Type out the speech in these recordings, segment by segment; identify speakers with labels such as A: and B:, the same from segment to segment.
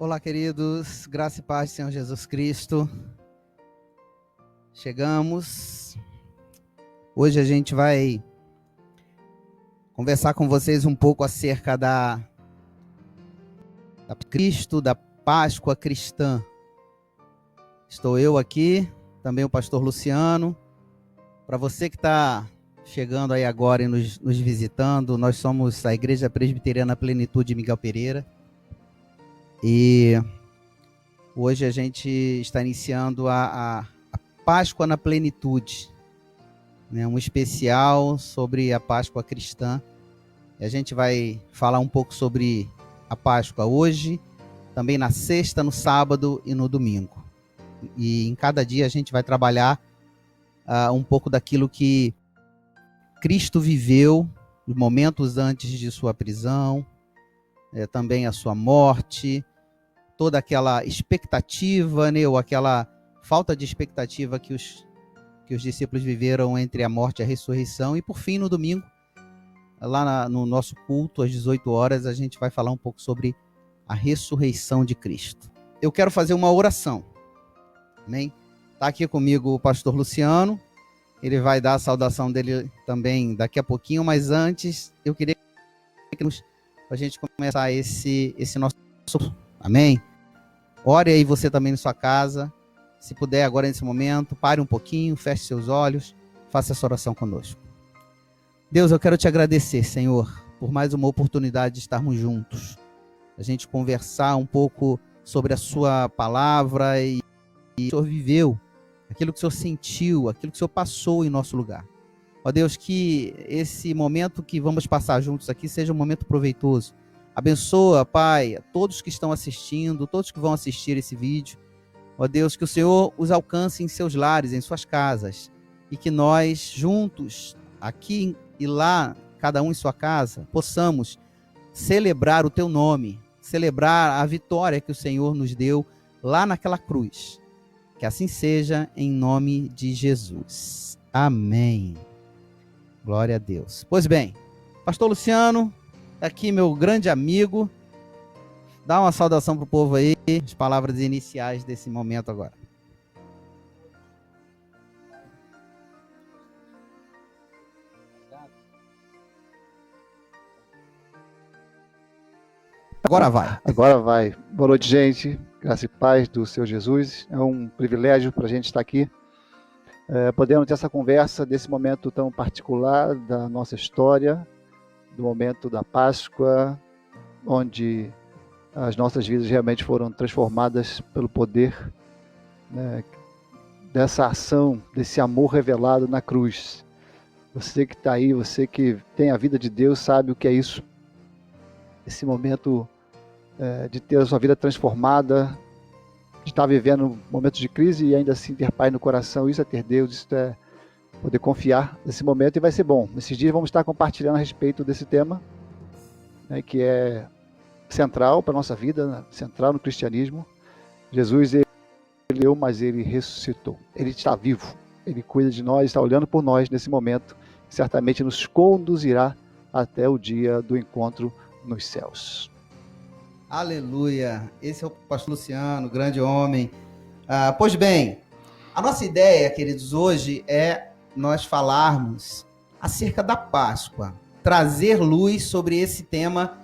A: Olá, queridos, graça e paz do Senhor Jesus Cristo. Chegamos. Hoje a gente vai conversar com vocês um pouco acerca da Cristo, da Páscoa cristã. Estou eu aqui, também o pastor Luciano. Para você que está chegando aí agora e nos visitando, nós somos a Igreja Presbiteriana Plenitude Miguel Pereira. E hoje a gente está iniciando a Páscoa na Plenitude, né? Um especial sobre a Páscoa cristã. E a gente vai falar um pouco sobre a Páscoa hoje, também na sexta, no sábado e no domingo. E em cada dia a gente vai trabalhar um pouco daquilo que Cristo viveu, os momentos antes de sua prisão, também a sua morte, toda aquela expectativa, né, ou aquela falta de expectativa que os discípulos viveram entre a morte e a ressurreição. E por fim, no domingo, lá no nosso culto, às 18 horas, a gente vai falar um pouco sobre a ressurreição de Cristo. Eu quero fazer uma oração. Amém? Está aqui comigo o pastor Luciano. Ele vai dar a saudação dele também daqui a pouquinho, mas antes eu queria para a gente começar esse nosso... Amém? Ore aí você também na sua casa. Se puder agora nesse momento, pare um pouquinho, feche seus olhos, faça essa oração conosco. Deus, eu quero te agradecer, Senhor, por mais uma oportunidade de estarmos juntos. A gente conversar um pouco sobre a sua palavra e o Senhor viveu, aquilo que o Senhor sentiu, aquilo que o Senhor passou em nosso lugar. Ó Deus, que esse momento que vamos passar juntos aqui seja um momento proveitoso. Abençoa, Pai, a todos que estão assistindo, todos que vão assistir esse vídeo. Ó Deus, que o Senhor os alcance em seus lares, em suas casas, e que nós juntos, aqui e lá, cada um em sua casa, possamos celebrar o teu nome, celebrar a vitória que o Senhor nos deu lá naquela cruz. Que assim seja, em nome de Jesus. Amém. Glória a Deus. Pois bem, pastor Luciano, aqui meu grande amigo, dá uma saudação para o povo aí, as palavras iniciais desse momento agora. Agora vai.
B: Agora vai. Boa noite, gente. Graça e paz do Senhor Jesus. É um privilégio para a gente estar aqui, podendo ter essa conversa desse momento tão particular da nossa história, do momento da Páscoa, onde as nossas vidas realmente foram transformadas pelo poder, né, dessa ação, desse amor revelado na cruz. Você que está aí, você que tem a vida de Deus, sabe o que é isso. Esse momento de ter a sua vida transformada, de estar vivendo momentos de crise e ainda assim ter paz no coração. Isso é ter Deus, isso é poder confiar nesse momento, e vai ser bom. Nesses dias vamos estar compartilhando a respeito desse tema, né, que é central para a nossa vida, né, central no cristianismo. Jesus, ele deu, mas ele ressuscitou. Ele está vivo, ele cuida de nós, está olhando por nós nesse momento, certamente nos conduzirá até o dia do encontro nos céus.
A: Aleluia. Esse é o pastor Luciano, grande homem. Pois bem, a nossa ideia, queridos, hoje é nós falarmos acerca da Páscoa, trazer luz sobre esse tema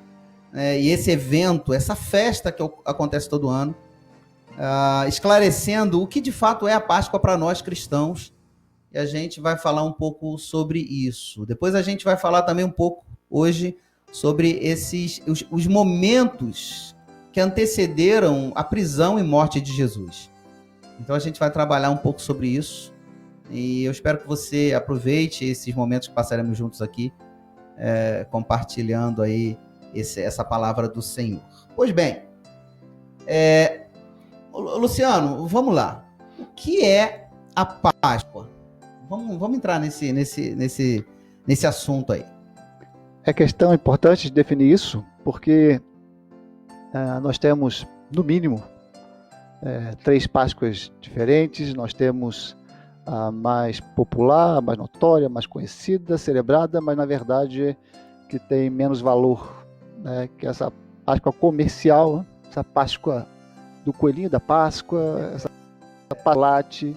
A: e esse evento, essa festa que acontece todo ano, esclarecendo o que de fato é a Páscoa para nós cristãos, e a gente vai falar um pouco sobre isso. Depois a gente vai falar também um pouco hoje sobre os momentos que antecederam a prisão e morte de Jesus. Então a gente vai trabalhar um pouco sobre isso, e eu espero que você aproveite esses momentos que passaremos juntos aqui, compartilhando aí essa palavra do Senhor. Pois bem, Luciano, vamos lá. O que é a Páscoa? Vamos entrar nesse assunto aí.
B: É questão importante de definir isso, porque nós temos, no mínimo, 3 Páscoas diferentes. Nós temos a mais popular, a mais notória, a mais conhecida, celebrada, mas na verdade que tem menos valor, né, que essa Páscoa comercial, né, essa Páscoa do coelhinho da Páscoa, essa chocolate,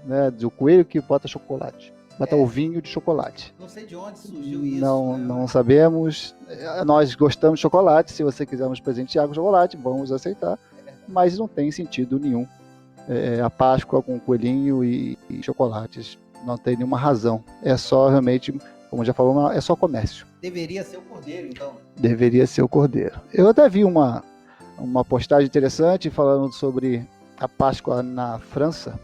B: né, do coelho que bota chocolate, bota ovinho de chocolate.
A: Não sei de onde surgiu isso.
B: Não sabemos. Nós gostamos de chocolate. Se você quiser nos presentear com chocolate, vamos aceitar. Mas não tem sentido nenhum. A Páscoa com coelhinho e chocolates não tem nenhuma razão. É só realmente, como já falou, é só comércio.
A: Deveria ser o cordeiro, então.
B: Deveria ser o cordeiro. Eu até vi uma postagem interessante falando sobre a Páscoa na França.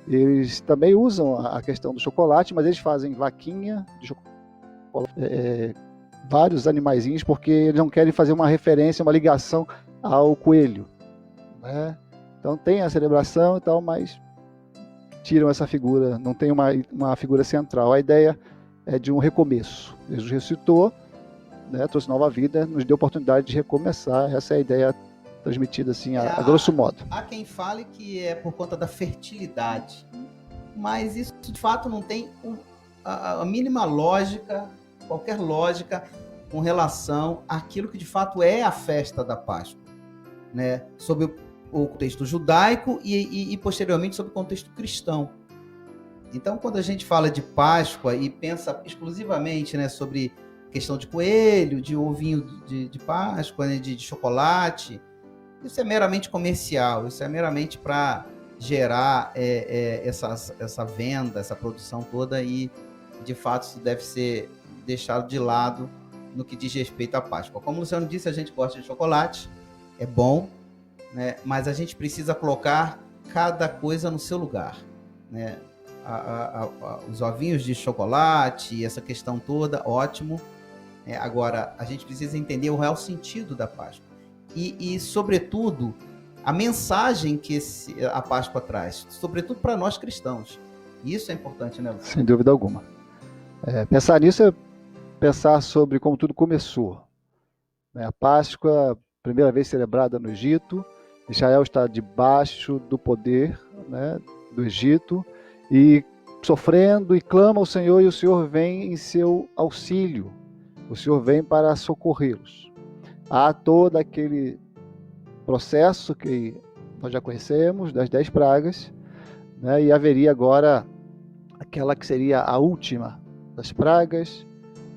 B: Eles também usam a questão do chocolate, mas eles fazem vaquinha de chocolate, vários animaizinhos, porque eles não querem fazer uma referência, uma ligação ao coelho, né? Então tem a celebração e tal, mas tiram essa figura, não tem uma figura central. A ideia é de um recomeço. Jesus ressuscitou, né, trouxe nova vida, nos deu oportunidade de recomeçar. Essa é a ideia transmitida assim, a grosso modo.
A: Há quem fale que é por conta da fertilidade, mas isso de fato não tem a mínima lógica, qualquer lógica com relação àquilo que de fato é a festa da Páscoa, né? Sob o contexto judaico e posteriormente sob o contexto cristão. Então, quando a gente fala de Páscoa e pensa exclusivamente, né, sobre questão de coelho, de ovinho de Páscoa, né, de chocolate, isso é meramente comercial, isso é meramente para gerar essa venda, essa produção toda, e de fato isso deve ser deixado de lado no que diz respeito à Páscoa. Como o Luciano disse, a gente gosta de chocolate, é bom, né? Mas a gente precisa colocar cada coisa no seu lugar, né? Os ovinhos de chocolate, essa questão toda, ótimo. Agora, a gente precisa entender o real sentido da Páscoa. E sobretudo, a mensagem que a Páscoa traz, sobretudo para nós cristãos. Isso é importante, né, Luciano?
B: Sem dúvida alguma. Pensar nisso é pensar sobre como tudo começou. A Páscoa, primeira vez celebrada no Egito, Israel está debaixo do poder, né, do Egito, e sofrendo e clama ao Senhor, e o Senhor vem em seu auxílio. O Senhor vem para socorrê-los. Há todo aquele processo que nós já conhecemos, das 10 pragas, né, e haveria agora aquela que seria a última das pragas,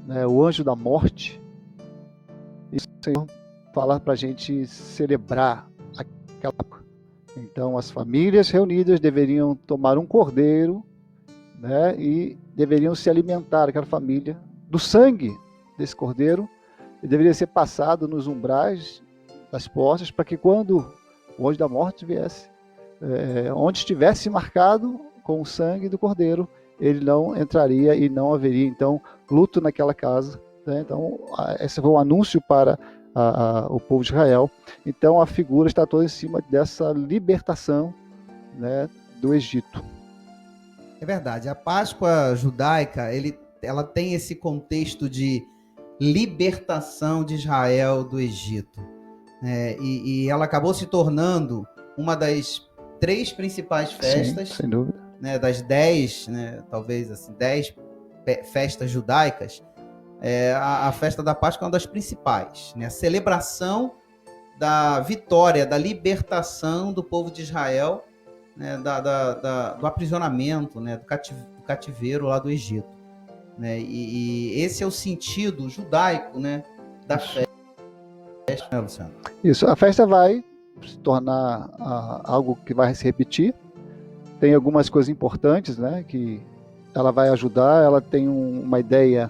B: né, o anjo da morte. E o Senhor fala para a gente celebrar aquela. Então, as famílias reunidas deveriam tomar um cordeiro, né, e deveriam se alimentar, aquela família, do sangue desse cordeiro, e deveria ser passado nos umbrais das portas, para que quando o anjo da morte viesse, onde estivesse marcado com o sangue do cordeiro, ele não entraria e não haveria, então, luto naquela casa, né? Então, esse foi um anúncio para o povo de Israel. Então, a figura está toda em cima dessa libertação, né, do Egito.
A: É verdade. A Páscoa judaica, ela tem esse contexto de libertação de Israel do Egito. E ela acabou se tornando uma das 3 principais festas.
B: Sim, sem dúvida.
A: Né, das 10, né, talvez assim, 10 festas judaicas. A festa da Páscoa é uma das principais, né? A celebração da vitória, da libertação do povo de Israel, né, do aprisionamento, né, do cativeiro lá do Egito, né? E esse é o sentido judaico, né, da festa, né, Luciano?
B: Isso, a festa vai se tornar algo que vai se repetir. Tem algumas coisas importantes, né, que ela vai ajudar. Ela tem uma ideia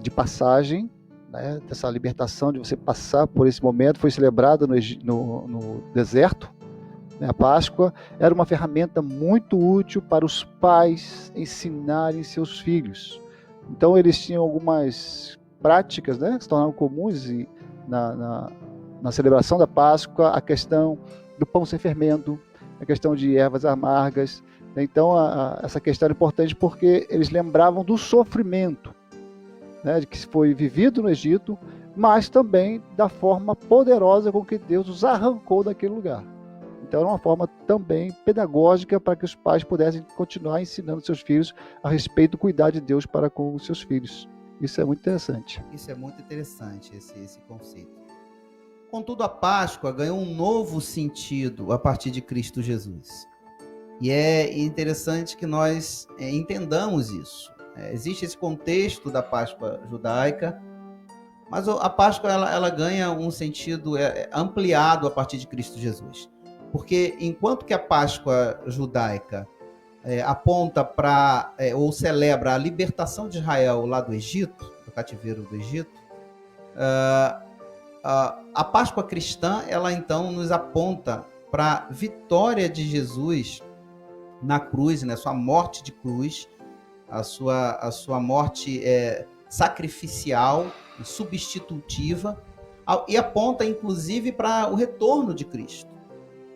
B: de passagem, né, dessa libertação, de você passar por esse momento. Foi celebrada no deserto, né, a Páscoa. Era uma ferramenta muito útil para os pais ensinarem seus filhos. Então eles tinham algumas práticas, né, que se tornaram comuns na celebração da Páscoa, a questão do pão sem fermento, a questão de ervas amargas. Então, essa questão era importante porque eles lembravam do sofrimento, né, de que foi vivido no Egito, mas também da forma poderosa com que Deus os arrancou daquele lugar. Então, era uma forma também pedagógica para que os pais pudessem continuar ensinando seus filhos a respeito do cuidado de Deus para com os seus filhos. Isso é muito interessante.
A: Isso é muito interessante, esse conceito. Contudo, a Páscoa ganhou um novo sentido a partir de Cristo Jesus. E é interessante que nós entendamos isso. Existe esse contexto da Páscoa judaica, mas a Páscoa ela ganha um sentido ampliado a partir de Cristo Jesus. Porque enquanto que a Páscoa judaica aponta para, ou celebra a libertação de Israel lá do Egito, do cativeiro do Egito, a Páscoa cristã, ela então nos aponta para a vitória de Jesus na cruz, né? Sua morte de cruz, a sua morte sacrificial e substitutiva, e aponta inclusive para o retorno de Cristo,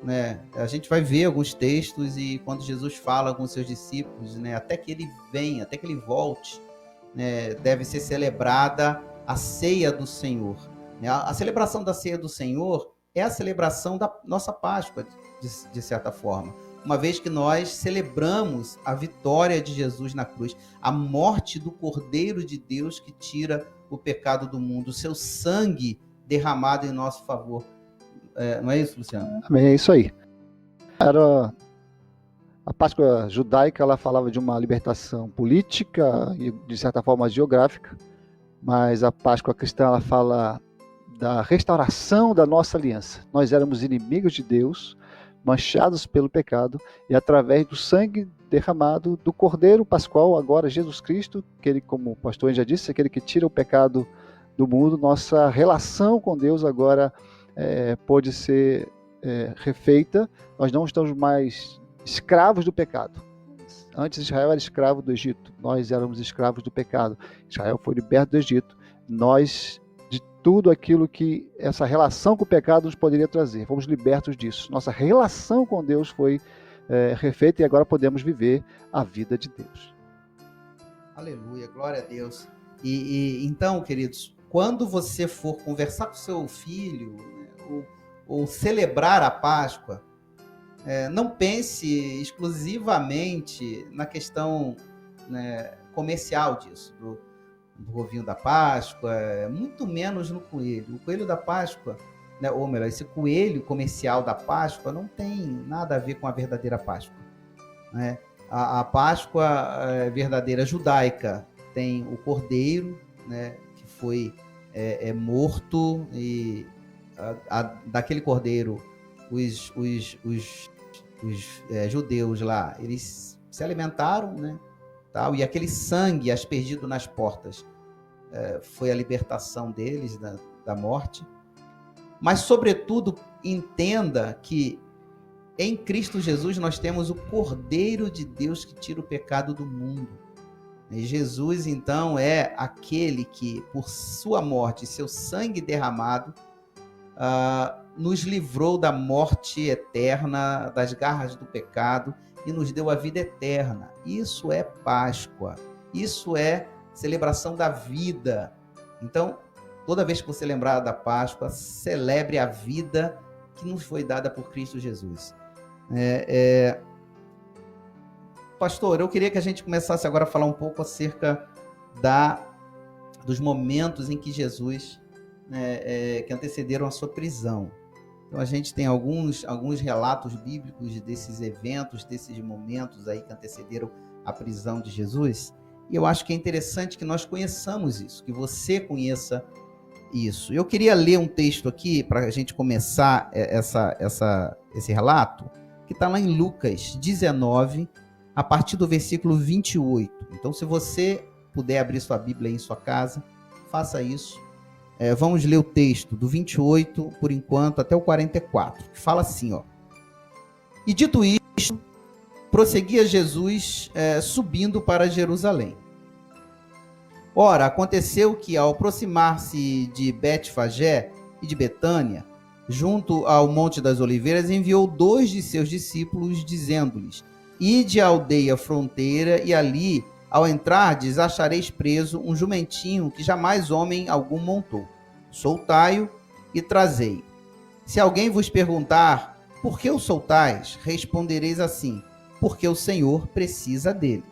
A: né? A gente vai ver alguns textos e quando Jesus fala com seus discípulos, né, até que ele venha, até que ele volte, né, deve ser celebrada a ceia do Senhor. A celebração da ceia do Senhor é a celebração da nossa Páscoa, de certa forma, uma vez que nós celebramos a vitória de Jesus na cruz, a morte do Cordeiro de Deus que tira o pecado do mundo, o seu sangue derramado em nosso favor. Não é isso, Luciano?
B: Amém, é isso aí. A Páscoa judaica, ela falava de uma libertação política e, de certa forma, geográfica, mas a Páscoa cristã, ela fala da restauração da nossa aliança. Nós éramos inimigos de Deus, manchados pelo pecado, e através do sangue derramado do Cordeiro Pascual, agora Jesus Cristo, aquele, como o pastor já disse, aquele que tira o pecado do mundo, nossa relação com Deus agora pode ser refeita. Nós não estamos mais escravos do pecado. Antes Israel era escravo do Egito, nós éramos escravos do pecado. Israel foi liberto do Egito, nós, de tudo aquilo que essa relação com o pecado nos poderia trazer, fomos libertos disso. Nossa relação com Deus foi refeita e agora podemos viver a vida de Deus.
A: Aleluia, glória a Deus. Então, queridos, quando você for conversar com seu filho, né, ou celebrar a Páscoa, não pense exclusivamente na questão, né, comercial disso, do ovinho da Páscoa, muito menos no coelho. O coelho da Páscoa, né, ou melhor, esse coelho comercial da Páscoa não tem nada a ver com a verdadeira Páscoa, né? A Páscoa verdadeira judaica tem o cordeiro, né, que foi morto, e daquele cordeiro os judeus lá, eles se alimentaram, né, tal, e aquele sangue aspergido nas portas foi a libertação deles da morte. Mas, sobretudo, entenda que em Cristo Jesus nós temos o Cordeiro de Deus que tira o pecado do mundo. E Jesus, então, é aquele que, por sua morte e seu sangue derramado, nos livrou da morte eterna, das garras do pecado, e nos deu a vida eterna. Isso é Páscoa. Isso é celebração da vida. Então, toda vez que você lembrar da Páscoa, celebre a vida que nos foi dada por Cristo Jesus. Pastor, eu queria que a gente começasse agora a falar um pouco acerca dos momentos em que Jesus, que antecederam a sua prisão. Então, a gente tem alguns relatos bíblicos desses eventos, desses momentos aí que antecederam a prisão de Jesus. E eu acho que é interessante que nós conheçamos isso, que você conheça isso. Eu queria ler um texto aqui para a gente começar esse relato, que está lá em Lucas 19, a partir do versículo 28. Então, se você puder abrir sua Bíblia aí em sua casa, faça isso. Vamos ler o texto do 28, por enquanto, até o 44, que fala assim, ó. E dito isto, prosseguia Jesus subindo para Jerusalém. Ora, aconteceu que, ao aproximar-se de Betfagé e de Betânia, junto ao Monte das Oliveiras, enviou 2 de seus discípulos, dizendo-lhes: Ide à aldeia fronteira, e ali, ao entrardes, achareis preso um jumentinho que jamais homem algum montou. Soltai-o e trazei. Se alguém vos perguntar: por que o soltais? Respondereis assim: porque o Senhor precisa dele.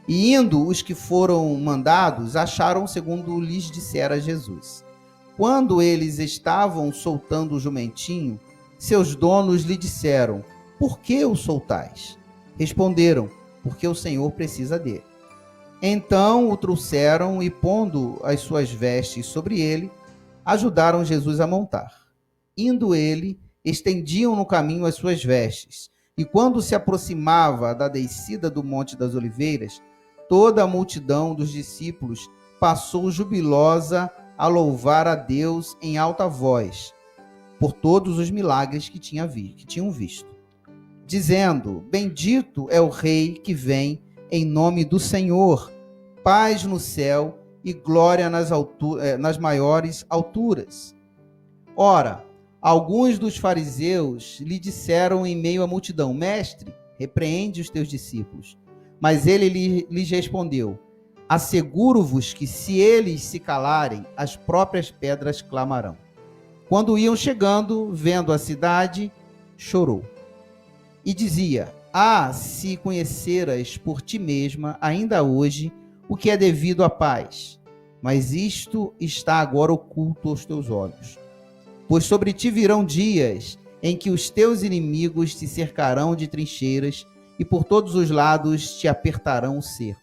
A: E indo os que foram mandados, acharam segundo lhes dissera Jesus. Quando eles estavam soltando o jumentinho, seus donos lhe disseram: por que o soltais? Responderam: porque o Senhor precisa dele. Então o trouxeram e, pondo as suas vestes sobre ele, ajudaram Jesus a montar. Indo ele, estendiam no caminho as suas vestes. E quando se aproximava da descida do Monte das Oliveiras, toda a multidão dos discípulos passou jubilosa a louvar a Deus em alta voz, por todos os milagres que tinham visto, dizendo: bendito é o Rei que vem em nome do Senhor, paz no céu e glória nas maiores alturas. Ora, alguns dos fariseus lhe disseram em meio à multidão: mestre, repreende os teus discípulos. Mas ele lhes respondeu: asseguro-vos que se eles se calarem, as próprias pedras clamarão. Quando iam chegando, vendo a cidade, chorou. E dizia: ah, se conheceras por ti mesma, ainda hoje, o que é devido à paz. Mas isto está agora oculto aos teus olhos. Pois sobre ti virão dias em que os teus inimigos te cercarão de trincheiras e por todos os lados te apertarão o cerco.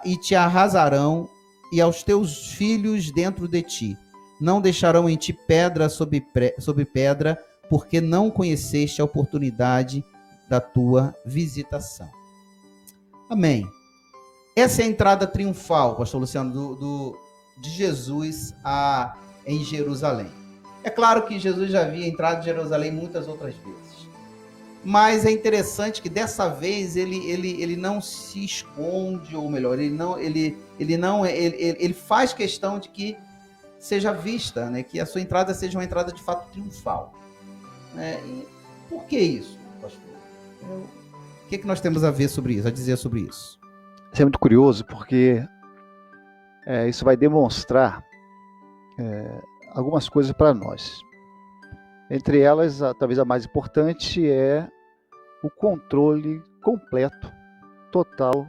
A: E te arrasarão, e aos teus filhos dentro de ti. Não deixarão em ti pedra sobre pedra, porque não conheceste a oportunidade da tua visitação. Amém. Essa é a entrada triunfal, pastor Luciano, de Jesus em Jerusalém. É claro que Jesus já havia entrado em Jerusalém muitas outras vezes. Mas é interessante que dessa vez ele não se esconde, ou melhor, ele faz questão de que seja vista, né? Que a sua entrada seja uma entrada de fato triunfal. E por que isso, pastor? O que nós temos a ver sobre isso, a dizer sobre isso?
B: Isso é muito curioso, porque isso vai demonstrar algumas coisas para nós. Entre elas, talvez a mais importante é o controle completo, total,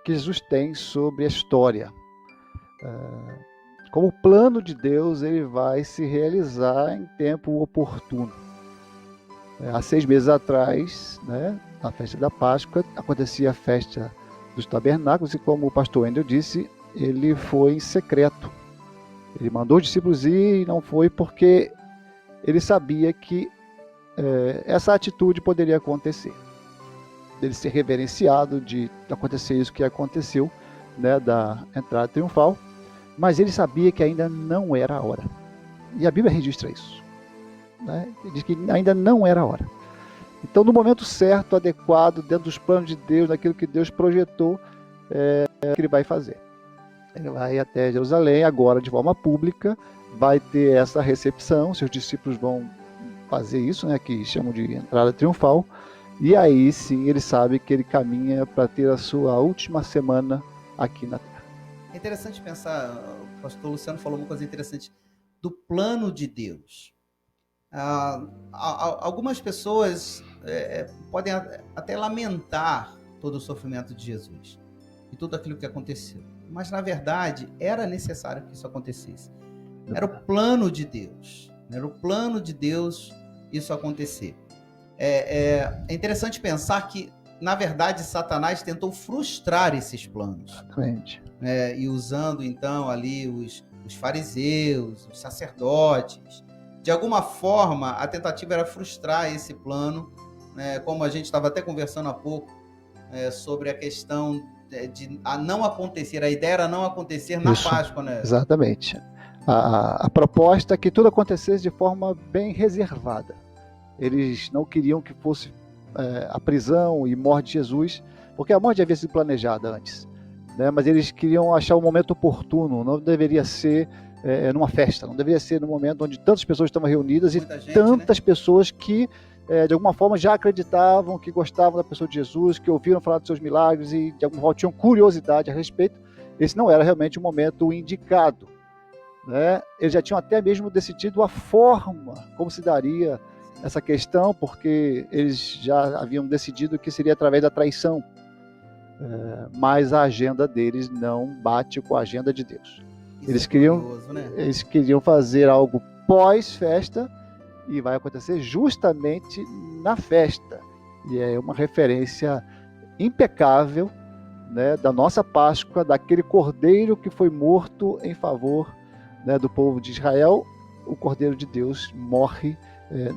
B: que Jesus tem sobre a história. Como o plano de Deus, ele vai se realizar em tempo oportuno. Há 6 meses atrás, na festa da Páscoa, acontecia a festa dos tabernáculos, e como o pastor Wendel disse, ele foi em secreto. Ele mandou os discípulos ir e não foi porque ele sabia que essa atitude poderia acontecer. Ele ser reverenciado, de acontecer isso que aconteceu, da entrada triunfal, mas ele sabia que ainda não era a hora. E a Bíblia registra isso. Ele diz que ainda não era a hora. Então, no momento certo, adequado, dentro dos planos de Deus, naquilo que Deus projetou, é o que ele vai fazer. Ele vai até Jerusalém, agora de forma pública, vai ter essa recepção, seus discípulos vão fazer isso, que chamam de entrada triunfal, e aí sim ele sabe que ele caminha para ter a sua última semana aqui na Terra.
A: É interessante pensar, o pastor Luciano falou uma coisa interessante, do plano de Deus. Algumas pessoas podem até lamentar todo o sofrimento de Jesus e tudo aquilo que aconteceu. Mas, na verdade, era necessário que isso acontecesse. Era o plano de Deus. Era o plano de Deus isso acontecer. É interessante pensar que, na verdade, Satanás tentou frustrar esses planos.
B: Exatamente.
A: E usando, então, ali os fariseus, os sacerdotes. De alguma forma, a tentativa era frustrar esse plano, como a gente estava até conversando há pouco, sobre a questão de não acontecer, a ideia era não acontecer na Páscoa, né?
B: Exatamente. A proposta é que tudo acontecesse de forma bem reservada. Eles não queriam que fosse a prisão e morte de Jesus, porque a morte já havia sido planejada antes, mas eles queriam achar o momento oportuno, não deveria ser numa festa, não deveria ser no momento onde tantas pessoas estavam reunidas e tantas pessoas que de alguma forma já acreditavam, que gostavam da pessoa de Jesus, que ouviram falar dos seus milagres e de alguma forma tinham curiosidade a respeito. Esse não era realmente o momento indicado. Eles já tinham até mesmo decidido a forma como se daria essa questão, porque eles já haviam decidido que seria através da traição. Mas a agenda deles não bate com a agenda de Deus. Eles queriam,
A: curioso, né?
B: eles queriam fazer algo pós-festa e vai acontecer justamente na festa. E é uma referência impecável, né, da nossa Páscoa, daquele cordeiro que foi morto em favor, né, do povo de Israel. O Cordeiro de Deus morre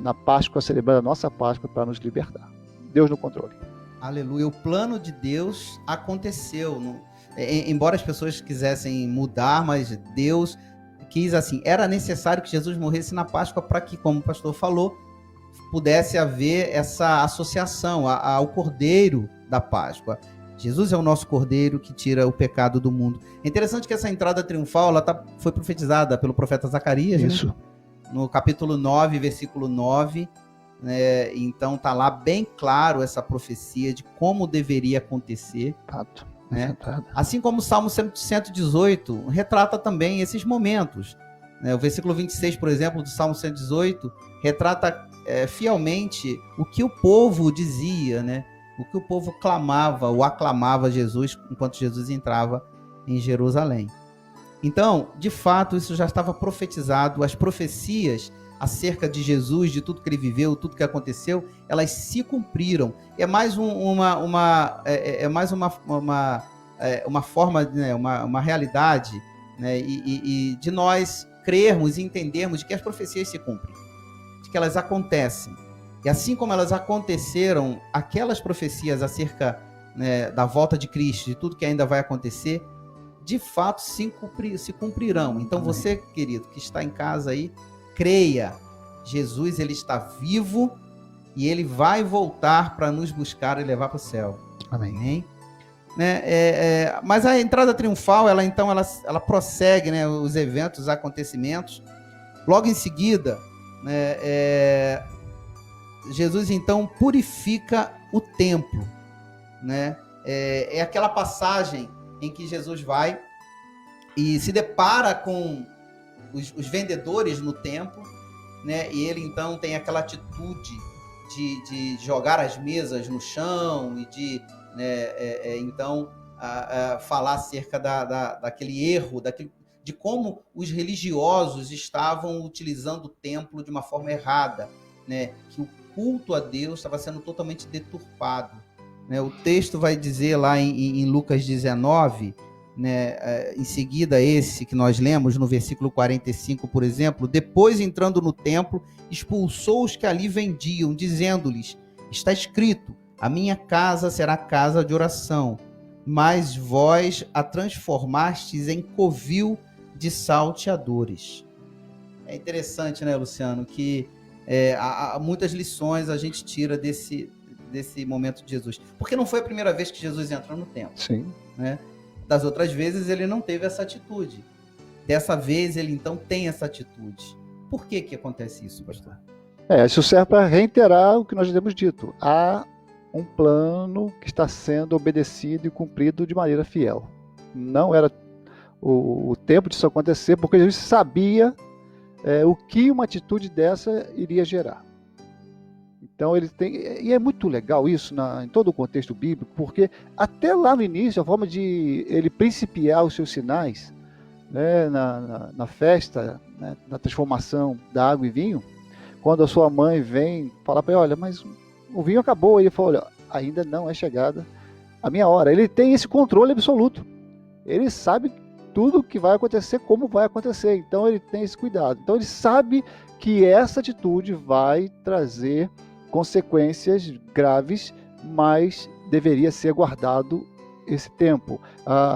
B: na Páscoa, celebrando a nossa Páscoa para nos libertar. Deus no controle.
A: Aleluia. O plano de Deus aconteceu. Embora as pessoas quisessem mudar, mas Deus quis assim. Era necessário que Jesus morresse na Páscoa para que, como o pastor falou, pudesse haver essa associação ao Cordeiro da Páscoa. Jesus é o nosso Cordeiro que tira o pecado do mundo. É interessante que essa entrada triunfal foi profetizada pelo profeta Zacarias.
B: Isso.
A: Né? No capítulo 9, versículo 9. Né? Então está lá bem claro essa profecia de como deveria acontecer.
B: Fato.
A: Né? Assim como o Salmo 118 retrata também esses momentos. Né? O versículo 26, por exemplo, do Salmo 118, retrata fielmente o que o povo dizia, né? O que o povo clamava ou aclamava Jesus enquanto Jesus entrava em Jerusalém. Então, de fato, isso já estava profetizado. As profecias acerca de Jesus, de tudo que ele viveu, tudo que aconteceu, elas se cumpriram. É mais uma forma, né, uma realidade, né, e de nós crermos e entendermos de que as profecias se cumprem, de que elas acontecem. E assim como elas aconteceram, aquelas profecias acerca, né, da volta de Cristo, de tudo que ainda vai acontecer, de fato se cumprirão. Então você, querido, que está em casa aí, creia, Jesus ele está vivo e ele vai voltar para nos buscar e levar para o céu.
B: Amém.
A: Amém? Né? Mas a entrada triunfal, ela prossegue, né, os eventos, os acontecimentos. Logo em seguida, né, Jesus então purifica o templo. Né? É aquela passagem em que Jesus vai e se depara com os vendedores no templo, né? E ele então tem aquela atitude de jogar as mesas no chão e de, né, então falar acerca daquele erro, de como os religiosos estavam utilizando o templo de uma forma errada, né? Que o culto a Deus estava sendo totalmente deturpado. Né? O texto vai dizer lá em Lucas 19, né, em seguida esse que nós lemos no versículo 45, por exemplo, depois entrando no templo, expulsou os que ali vendiam, dizendo-lhes, está escrito, a minha casa será casa de oração, mas vós a transformastes em covil de salteadores. É interessante, né, Luciano, que há muitas lições a gente tira desse momento de Jesus. Porque não foi a primeira vez que Jesus entrou no templo.
B: Sim.
A: Né? Das outras vezes ele não teve essa atitude. Dessa vez ele então tem essa atitude. Por que acontece isso, pastor?
B: Isso serve para reiterar o que nós já temos dito. Há um plano que está sendo obedecido e cumprido de maneira fiel. Não era o tempo disso acontecer, porque Jesus sabia o que uma atitude dessa iria gerar. Então ele tem, e é muito legal isso em todo o contexto bíblico, porque até lá no início, a forma de ele principiar os seus sinais, né, na festa, né, na transformação da água em vinho, quando a sua mãe vem falar para ele, olha, mas o vinho acabou, ele fala, olha, ainda não é chegada a minha hora. Ele tem esse controle absoluto, ele sabe tudo que vai acontecer, como vai acontecer, então ele tem esse cuidado. Então ele sabe que essa atitude vai trazer consequências graves, mas deveria ser guardado esse tempo.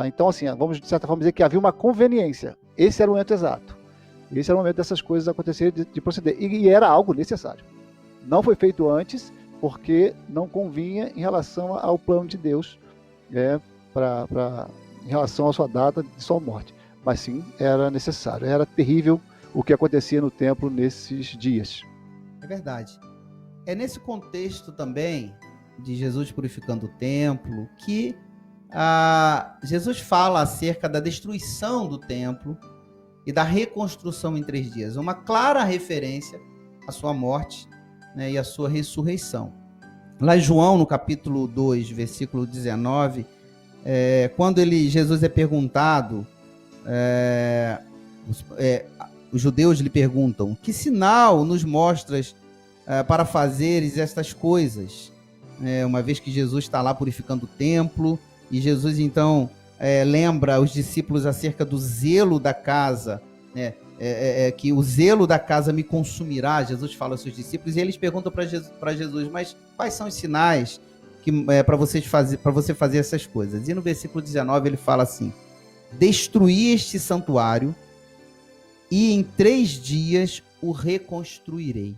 B: Então, assim, vamos de certa forma dizer que havia uma conveniência. Esse era o momento exato. Esse era o momento dessas coisas acontecerem, de proceder. E era algo necessário. Não foi feito antes, porque não convinha em relação ao plano de Deus, em relação à sua data de sua morte. Mas sim, era necessário. Era terrível o que acontecia no templo nesses dias.
A: É verdade. É nesse contexto também de Jesus purificando o templo que Jesus fala acerca da destruição do templo e da reconstrução em 3 dias. Uma clara referência à sua morte, né, e à sua ressurreição. Lá em João, no capítulo 2, versículo 19, quando Jesus é perguntado os judeus lhe perguntam: que sinal nos mostras para fazeres estas coisas? Uma vez que Jesus está lá purificando o templo, e Jesus então lembra os discípulos acerca do zelo da casa, né? Que o zelo da casa me consumirá. Jesus fala aos seus discípulos, e eles perguntam para Jesus: mas quais são os sinais para você fazer essas coisas? E no versículo 19 ele fala assim: destruí este santuário e em 3 dias o reconstruirei.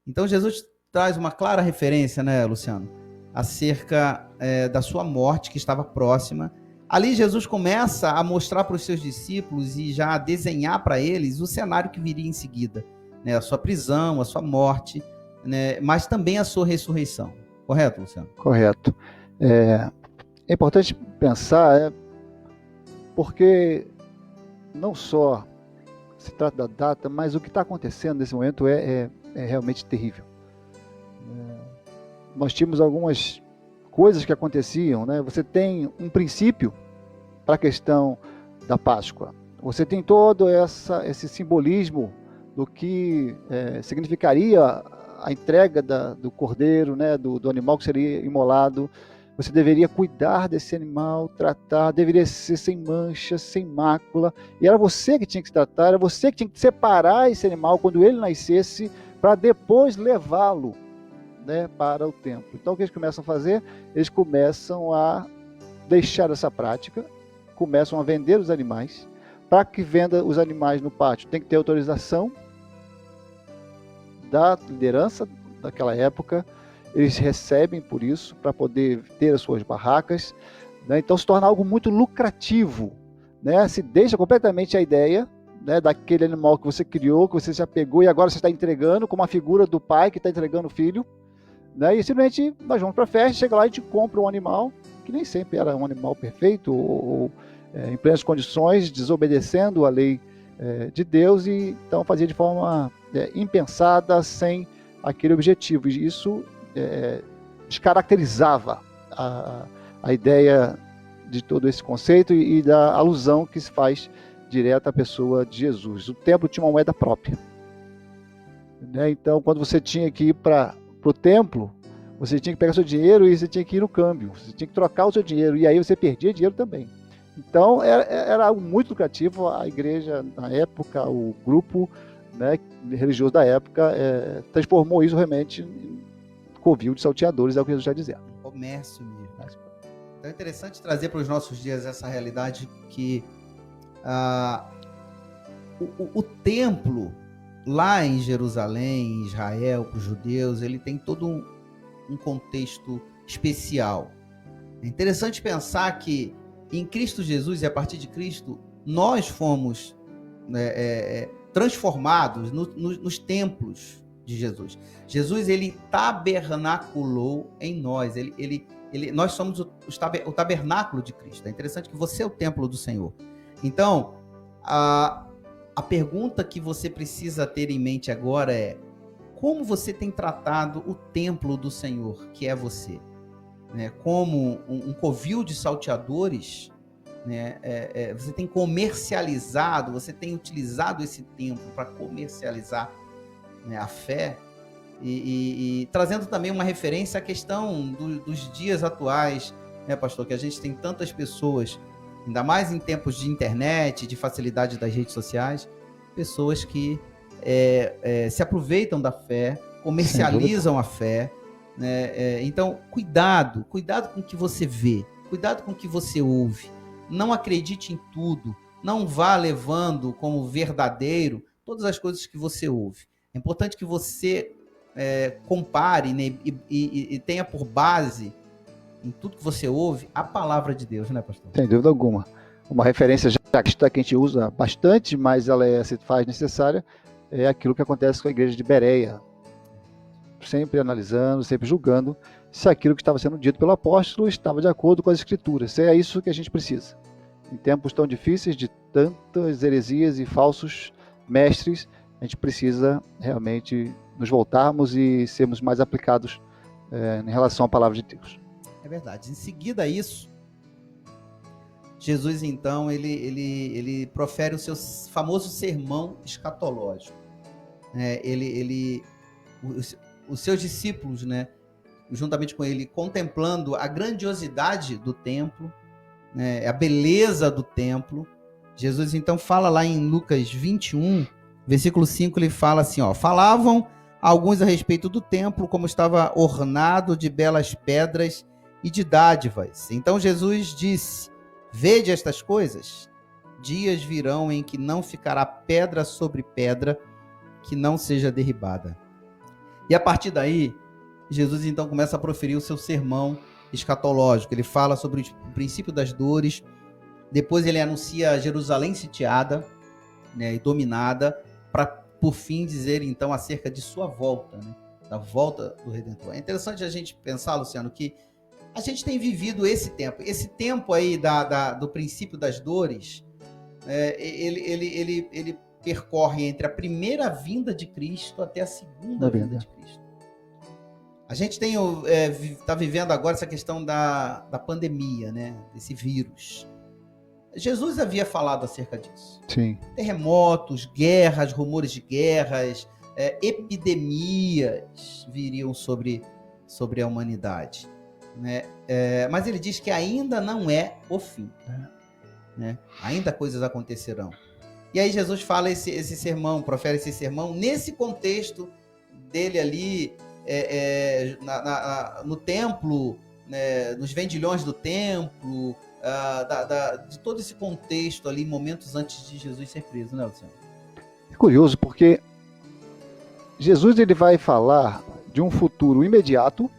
A: Então Jesus traz uma clara referência, né, Luciano, acerca da sua morte que estava próxima. Ali Jesus começa a mostrar para os seus discípulos e já a desenhar para eles o cenário que viria em seguida, né, a sua prisão, a sua morte, né, mas também a sua ressurreição. Correto, Luciano?
B: Correto. É importante pensar, porque não só se trata da data, mas o que está acontecendo nesse momento é realmente terrível. Nós tínhamos algumas coisas que aconteciam, né? Você tem um princípio para a questão da Páscoa. Você tem todo esse simbolismo do que significaria a entrega do cordeiro, né? do animal que seria imolado. Você deveria cuidar desse animal, tratar, deveria ser sem mancha, sem mácula. E era você que tinha que se tratar, era você que tinha que separar esse animal quando ele nascesse, para depois levá-lo, né, para o templo. Então o que eles começam a fazer? Eles começam a deixar essa prática, começam a vender os animais. Para que venda os animais no pátio, tem que ter autorização da liderança daquela época. Eles recebem por isso, para poder ter as suas barracas, né? Então se torna algo muito lucrativo, né? Se deixa completamente a ideia, né, daquele animal que você criou, que você já pegou e agora você está entregando, como a figura do pai que está entregando o filho, né? E simplesmente nós vamos para a festa, chega lá e a gente compra um animal, que nem sempre era um animal perfeito, ou em plenas condições, desobedecendo a lei de Deus, e então fazia de forma impensada, sem aquele objetivo. E isso descaracterizava a ideia de todo esse conceito e da alusão que se faz direta à pessoa de Jesus. O templo tinha uma moeda própria, né? Então, quando você tinha que ir para o templo, você tinha que pegar seu dinheiro e você tinha que ir no câmbio, você tinha que trocar o seu dinheiro, e aí você perdia dinheiro também. Então, era algo muito lucrativo. A igreja, na época, o grupo, né, religioso da época, transformou isso realmente em covil de salteadores, é o que Jesus está dizendo.
A: Comércio mesmo. Então é interessante trazer para os nossos dias essa realidade que o templo lá em Jerusalém, em Israel, para os judeus, ele tem todo um contexto especial. É interessante pensar que em Cristo Jesus e a partir de Cristo, nós fomos transformados nos templos de Jesus. Jesus, ele tabernaculou em nós. Nós somos o tabernáculo de Cristo. É interessante que você é o templo do Senhor. Então, a pergunta que você precisa ter em mente agora é: como você tem tratado o templo do Senhor, que é você? Como um covil de salteadores, né? Você tem comercializado, você tem utilizado esse templo para comercializar, né, a fé, e trazendo também uma referência à questão dos dias atuais, né, pastor, que a gente tem tantas pessoas, ainda mais em tempos de internet, de facilidade das redes sociais, pessoas que se aproveitam da fé, comercializam a fé, né? Então, cuidado com o que você vê, cuidado com o que você ouve. Não acredite em tudo, não vá levando como verdadeiro todas as coisas que você ouve. É importante que você compare, né, e tenha por base em tudo que você ouve a palavra de Deus, né, pastor?
B: Sem dúvida alguma. Uma referência já que a gente usa bastante, mas ela se faz necessária, é aquilo que acontece com a igreja de Bereia. Sempre analisando, sempre julgando se aquilo que estava sendo dito pelo apóstolo estava de acordo com as escrituras. É isso que a gente precisa. Em tempos tão difíceis, de tantas heresias e falsos mestres, a gente precisa realmente nos voltarmos e sermos mais aplicados em relação à palavra de Deus.
A: É verdade. Em seguida a isso, Jesus, então, ele profere o seu famoso sermão escatológico. Os seus discípulos, né, juntamente com ele, contemplando a grandiosidade do templo, né, a beleza do templo, Jesus, então, fala lá em Lucas 21, versículo 5, ele fala assim, falavam alguns a respeito do templo, como estava ornado de belas pedras e de dádivas. Então Jesus disse, vede estas coisas? Dias virão em que não ficará pedra sobre pedra que não seja derribada. E a partir daí, Jesus então começa a proferir o seu sermão escatológico. Ele fala sobre o princípio das dores, depois ele anuncia Jerusalém sitiada, né, e dominada, para por fim dizer então acerca de sua volta, né, da volta do Redentor. É interessante a gente pensar, Luciano, que a gente tem vivido esse tempo aí do princípio das dores, ele percorre entre a primeira vinda de Cristo até a segunda vinda de Cristo. A gente está vivendo agora essa questão da pandemia, né, desse vírus. Jesus havia falado acerca disso.
B: Sim.
A: Terremotos, guerras, rumores de guerras, epidemias viriam sobre a humanidade, né? Mas ele diz que ainda não é o fim, né? Ainda coisas acontecerão. E aí Jesus fala esse sermão, profere esse sermão nesse contexto dele ali no templo, né, nos vendilhões do templo, de todo esse contexto ali, momentos antes de Jesus ser preso, né, Luciano?
B: É curioso porque Jesus ele vai falar de um futuro imediato,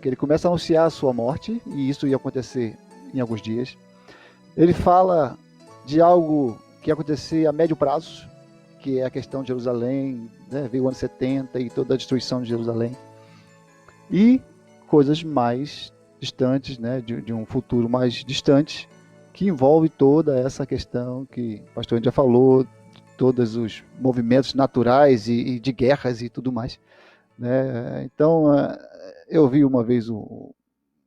B: que ele começa a anunciar a sua morte, e isso ia acontecer em alguns dias. Ele fala de algo que ia acontecer a médio prazo, que é a questão de Jerusalém, né, veio o ano 70 e toda a destruição de Jerusalém. E coisas mais distantes, né, de um futuro mais distante, que envolve toda essa questão que o pastor já falou, todos os movimentos naturais e de guerras e tudo mais, né? Então, eu vi uma vez o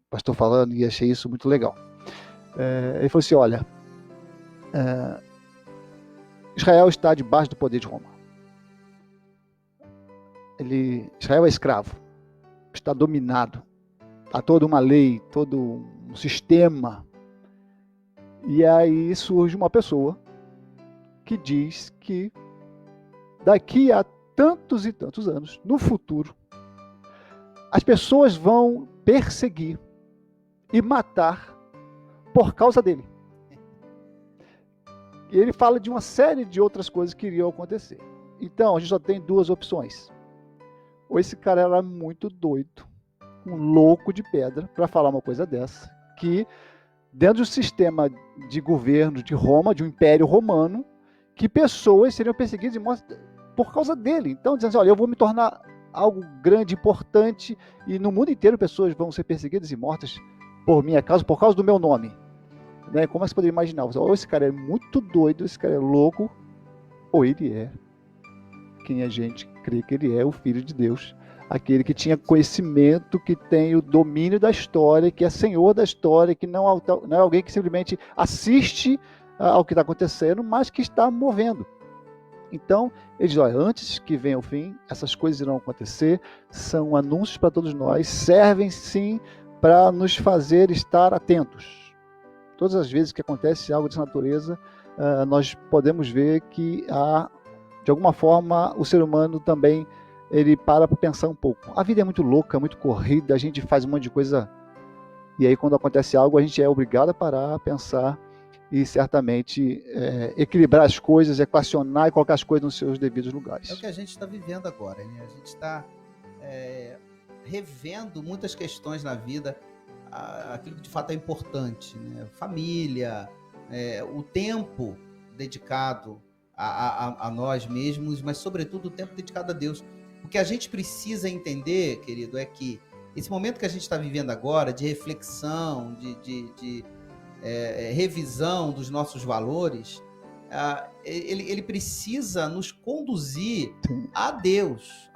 B: pastor falando e achei isso muito legal. Ele falou assim, olha, Israel está debaixo do poder de Roma. Israel é escravo, está dominado. Há toda uma lei, todo um sistema. E aí surge uma pessoa que diz que daqui a tantos e tantos anos, no futuro, as pessoas vão perseguir e matar por causa dele. E ele fala de uma série de outras coisas que iriam acontecer. Então, a gente só tem duas opções. Ou esse cara era muito doido, um louco de pedra, para falar uma coisa dessa, que dentro do sistema de governo de Roma, de um império romano, que pessoas seriam perseguidas e mortas por causa dele. Então, dizendo assim, olha, eu vou me tornar algo grande, importante, e no mundo inteiro pessoas vão ser perseguidas e mortas por minha causa, por causa do meu nome. Né? Como você poderia imaginar? Ou esse cara é muito doido, esse cara é louco, ou ele é quem a gente crê que ele é, o Filho de Deus, aquele que tinha conhecimento, que tem o domínio da história, que é senhor da história, que não é alguém que simplesmente assiste ao que está acontecendo, mas que está movendo. Então, ele diz, olha, antes que venha o fim, essas coisas irão acontecer, são anúncios para todos nós, servem sim para nos fazer estar atentos. Todas as vezes que acontece algo dessa natureza, nós podemos ver que de alguma forma, o ser humano também ele para pensar um pouco. A vida é muito louca, muito corrida, a gente faz um monte de coisa, e aí quando acontece algo, a gente é obrigado a parar, pensar e certamente equilibrar as coisas, equacionar e colocar as coisas nos seus devidos lugares.
A: É o que a gente está vivendo agora, né? A gente está revendo muitas questões na vida, aquilo que de fato é importante, né? Família, o tempo dedicado a nós mesmos, mas sobretudo o tempo dedicado a Deus. O que a gente precisa entender, querido, é que esse momento que a gente está vivendo agora, de reflexão, de revisão dos nossos valores, ele precisa nos conduzir a Deus,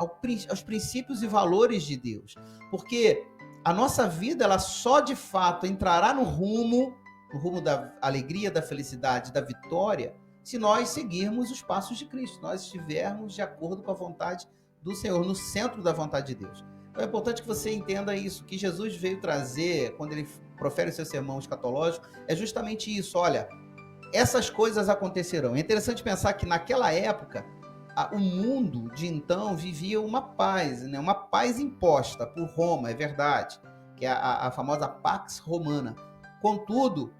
A: aos princípios e valores de Deus. Porque a nossa vida ela só de fato entrará no rumo no rumo da alegria, da felicidade, da vitória, se nós seguirmos os passos de Cristo, nós estivermos de acordo com a vontade do Senhor, no centro da vontade de Deus. Então é importante que você entenda isso, que Jesus veio trazer, quando ele profere o seu sermão escatológico, é justamente isso. Olha, essas coisas acontecerão. É interessante pensar que naquela época, o mundo de então vivia uma paz, né? Uma paz imposta por Roma, é verdade, que é a famosa Pax Romana. Contudo,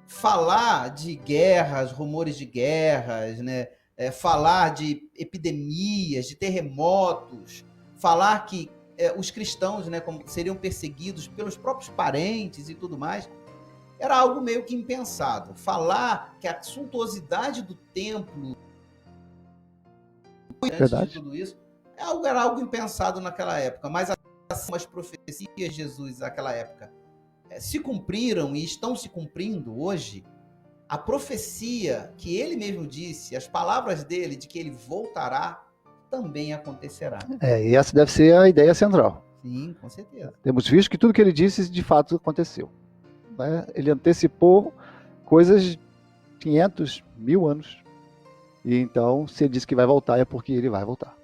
A: falar de guerras, rumores de guerras, né? Falar de epidemias, de terremotos, falar que os cristãos, né, seriam perseguidos pelos próprios parentes e tudo mais, era algo meio que impensado. Falar que a suntuosidade do templo, antes de tudo isso, era algo impensado naquela época, mas as profecias de Jesus naquela época se cumpriram e estão se cumprindo hoje. A profecia que ele mesmo disse, as palavras dele de que ele voltará, também acontecerá.
B: E essa deve ser a ideia central.
A: Sim, com certeza.
B: Temos visto que tudo que ele disse de fato aconteceu. Né? Ele antecipou coisas de 500, 1000 anos. E então, se ele disse que vai voltar, é porque ele vai voltar.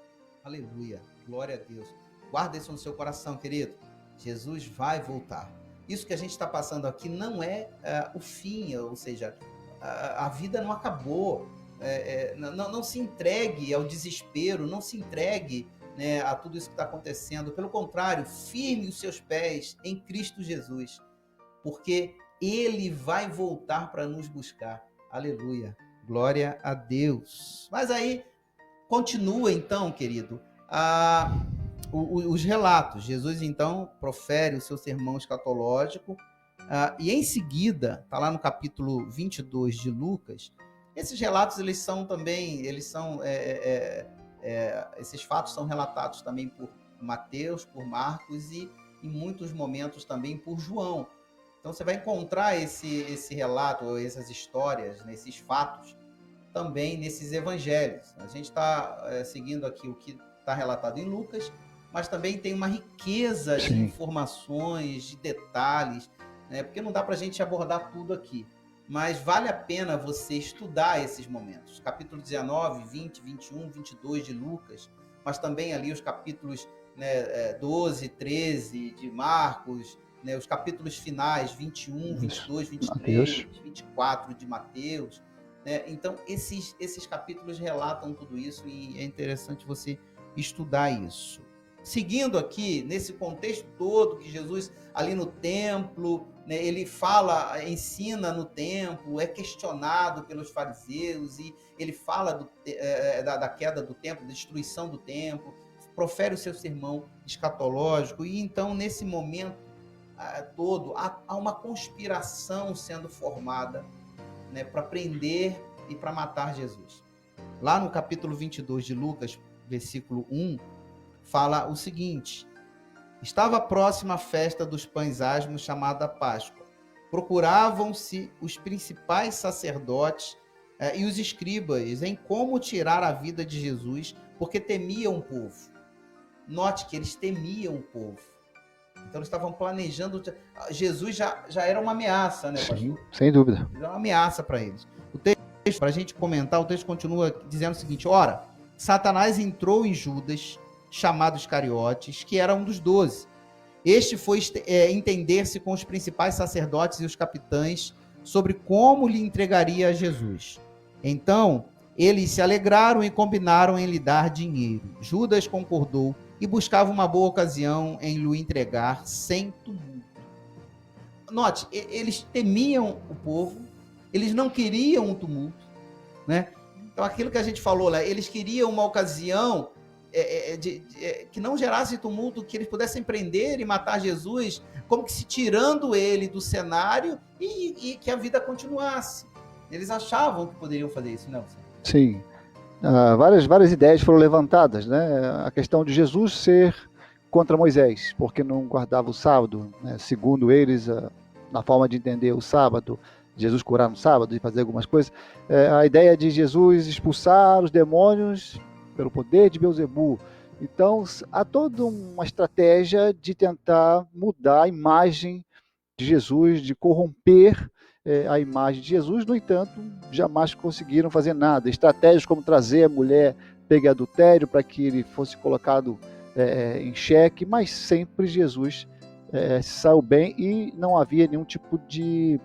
A: Aleluia, glória a Deus. Guarda isso no seu coração, querido. Jesus vai voltar. Isso que a gente está passando aqui não é o fim, ou seja, a vida não acabou. Não se entregue ao desespero, não se entregue, né, a tudo isso que está acontecendo. Pelo contrário, firme os seus pés em Cristo Jesus, porque ele vai voltar para nos buscar. Aleluia, glória a Deus. Mas aí, continua então, querido, os relatos. Jesus, então, profere o seu sermão escatológico, e em seguida, está lá no capítulo 22 de Lucas, esses relatos, esses fatos são relatados também por Mateus, por Marcos e, em muitos momentos, também por João. Então, você vai encontrar esse relato, ou essas histórias, né, esses fatos, também nesses evangelhos. A gente está seguindo aqui o que está relatado em Lucas, mas também tem uma riqueza de informações, de detalhes, né? Porque não dá para a gente abordar tudo aqui, mas vale a pena você estudar esses momentos. Capítulo 19, 20, 21, 22 de Lucas, mas também ali os capítulos, né, 12, 13 de Marcos, né, os capítulos finais, 21, 22, 23, Mateus. 24 de Mateus. Né? Então, esses capítulos relatam tudo isso e é interessante você estudar isso. Seguindo aqui, nesse contexto todo que Jesus, ali no templo, né, ele fala, ensina no templo, é questionado pelos fariseus, e ele fala da queda do templo, da destruição do templo, profere o seu sermão escatológico, e então, nesse momento todo, há uma conspiração sendo formada, né, para prender e para matar Jesus. Lá no capítulo 22 de Lucas, versículo 1, fala o seguinte: estava próxima a festa dos pães asmos, chamada Páscoa. Procuravam-se os principais sacerdotes e os escribas em como tirar a vida de Jesus, porque temiam o povo. Note que eles temiam o povo. Então eles estavam planejando. Jesus já era uma ameaça, né, pastor?
B: Sim, sem dúvida.
A: Era uma ameaça para eles. O texto, para a gente comentar, o texto continua dizendo o seguinte: ora, Satanás entrou em Judas, chamado Iscariotes, que era um dos 12. Este foi entender-se com os principais sacerdotes e os capitães sobre como lhe entregaria a Jesus. Então, eles se alegraram e combinaram em lhe dar dinheiro. Judas concordou e buscava uma boa ocasião em lhe entregar sem tumulto. Note, eles temiam o povo, eles não queriam um tumulto, né? Então, aquilo que a gente falou lá, eles queriam uma ocasião que não gerasse tumulto, que eles pudessem prender e matar Jesus, como que se tirando ele do cenário e que a vida continuasse. Eles achavam que poderiam fazer isso, não?
B: Sim. Várias ideias foram levantadas, né? A questão de Jesus ser contra Moisés, porque não guardava o sábado, né? Segundo eles, na forma de entender o sábado, Jesus curar no sábado e fazer algumas coisas, a ideia de Jesus expulsar os demônios pelo poder de Beelzebu. Então, há toda uma estratégia de tentar mudar a imagem de Jesus, de corromper a imagem de Jesus, no entanto, jamais conseguiram fazer nada. Estratégias como trazer a mulher pega em adultério para que ele fosse colocado em xeque, mas sempre Jesus saiu bem e não havia nenhum tipo de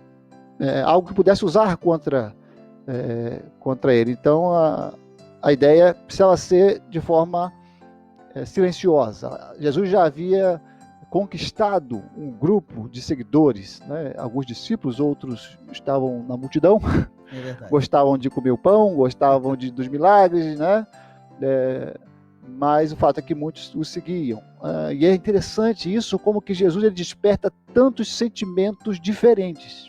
B: algo que pudesse usar contra ele. Então a ideia precisava ser de forma silenciosa. Jesus já havia conquistado um grupo de seguidores, né? Alguns discípulos, outros estavam na multidão, gostavam de comer o pão, gostavam dos milagres, né? Mas o fato é que muitos o seguiam. E é interessante isso, como que Jesus ele desperta tantos sentimentos diferentes.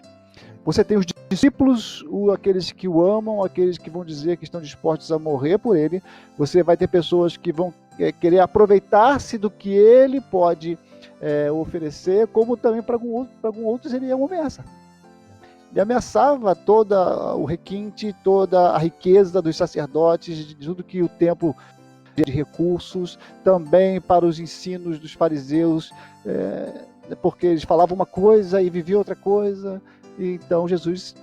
B: Você tem os discípulos, aqueles que o amam, aqueles que vão dizer que estão dispostos a morrer por ele. Você vai ter pessoas que vão querer aproveitar-se do que ele pode oferecer, como também para alguns outros ele é uma ameaça. Ele ameaçava todo o requinte, toda a riqueza dos sacerdotes, de tudo que o templo de recursos, também para os ensinos dos fariseus, porque eles falavam uma coisa e viviam outra coisa. Então Jesus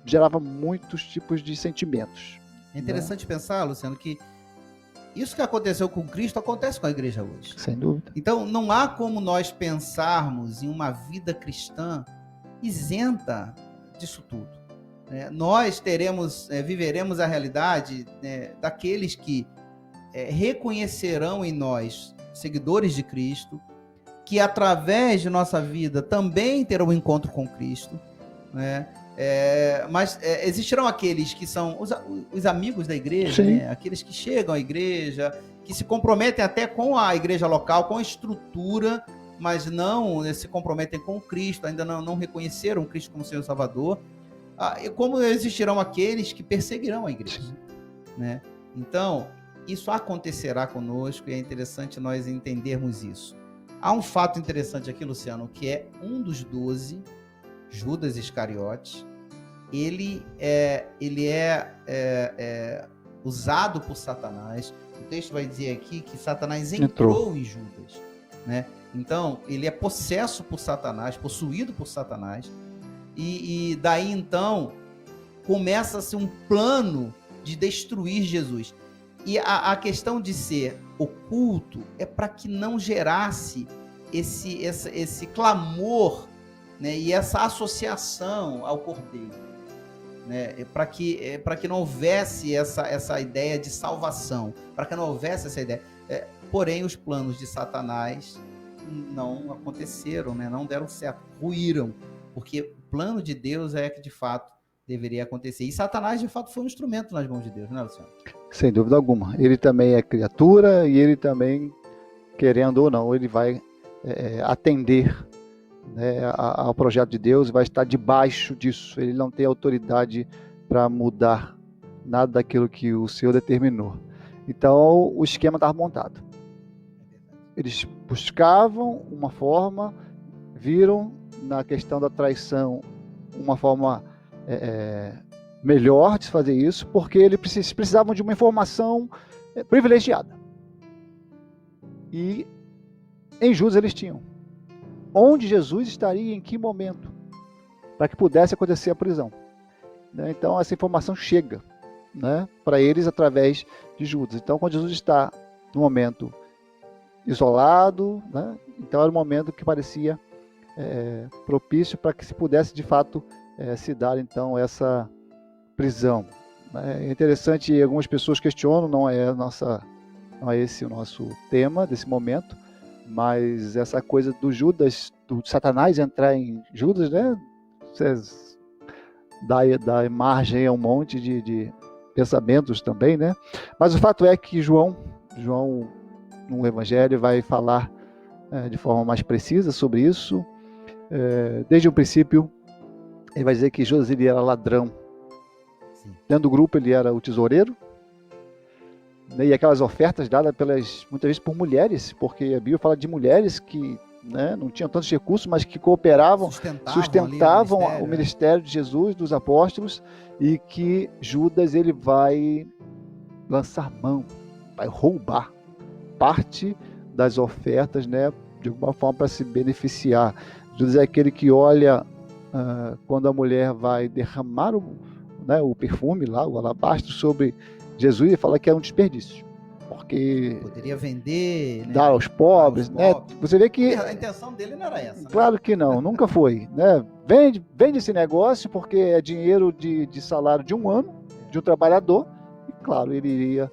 B: gerava muitos tipos de sentimentos.
A: É interessante pensar, Luciano, que isso que aconteceu com Cristo acontece com a igreja hoje.
B: Sem dúvida.
A: Então não há como nós pensarmos em uma vida cristã isenta disso tudo. Nós viveremos a realidade daqueles que reconhecerão em nós, seguidores de Cristo, que através de nossa vida também terão um encontro com Cristo, né? Mas existirão aqueles que são os amigos da igreja, né? Aqueles que chegam à igreja, que se comprometem até com a igreja local, com a estrutura, mas não se comprometem com Cristo, ainda não reconheceram Cristo como Senhor e Salvador. E como existirão aqueles que perseguirão a igreja, né? Então, isso acontecerá conosco e é interessante nós entendermos isso. Há um fato interessante aqui, Luciano, que é um dos 12, Judas Iscariotes, ele é usado por Satanás. O texto vai dizer aqui que Satanás entrou em Judas, né? Então, ele é possesso por Satanás, possuído por Satanás, e daí então começa-se um plano de destruir Jesus. E a questão de ser oculto é para que não gerasse esse clamor, né, e essa associação ao Cordeiro, né, para que não houvesse essa ideia de salvação, para que não houvesse essa ideia. Porém, os planos de Satanás não aconteceram, né, não deram certo, ruíram, porque o plano de Deus é que de fato deveria acontecer. E Satanás, de fato, foi um instrumento nas mãos de Deus, né, Luciano? Sem
B: dúvida alguma. Ele também é criatura e ele também, querendo ou não, ele vai atender, né, ao projeto de Deus, vai estar debaixo disso. Ele não tem autoridade para mudar nada daquilo que o Senhor determinou. Então, o esquema estava montado. Eles buscavam uma forma, viram na questão da traição uma forma melhor de se fazer isso, porque eles precisavam de uma informação privilegiada. E em Judas eles tinham onde Jesus estaria, em que momento, para que pudesse acontecer a prisão, né? Então essa informação chega, né, para eles através de Judas. Então quando Jesus está no momento isolado, né, então era um momento que parecia propício para que se pudesse de fato se dar então essa prisão. É interessante, algumas pessoas questionam, não é esse o nosso tema desse momento, mas essa coisa do Judas, do Satanás entrar em Judas, né, dá margem a um monte de pensamentos também, né? Mas o fato é que João no Evangelho vai falar de forma mais precisa sobre isso. Desde o princípio, ele vai dizer que Judas ele era ladrão. Sim. Dentro do grupo ele era o tesoureiro, né, e aquelas ofertas dadas muitas vezes por mulheres, porque a Bíblia fala de mulheres que, né, não tinham tantos recursos, mas que cooperavam, sustentavam o ministério de Jesus, dos apóstolos, e que Judas ele vai lançar mão, vai roubar parte das ofertas, né, de alguma forma para se beneficiar. Judas é aquele que olha quando a mulher vai derramar o perfume lá, o alabastro, sobre Jesus, e fala que é um desperdício, porque
A: poderia vender, né,
B: dar aos pobres, né? Você vê que
A: a intenção dele não era essa,
B: claro que não, nunca foi, né? Vende esse negócio porque é dinheiro de salário de um ano, de um trabalhador, e claro, ele iria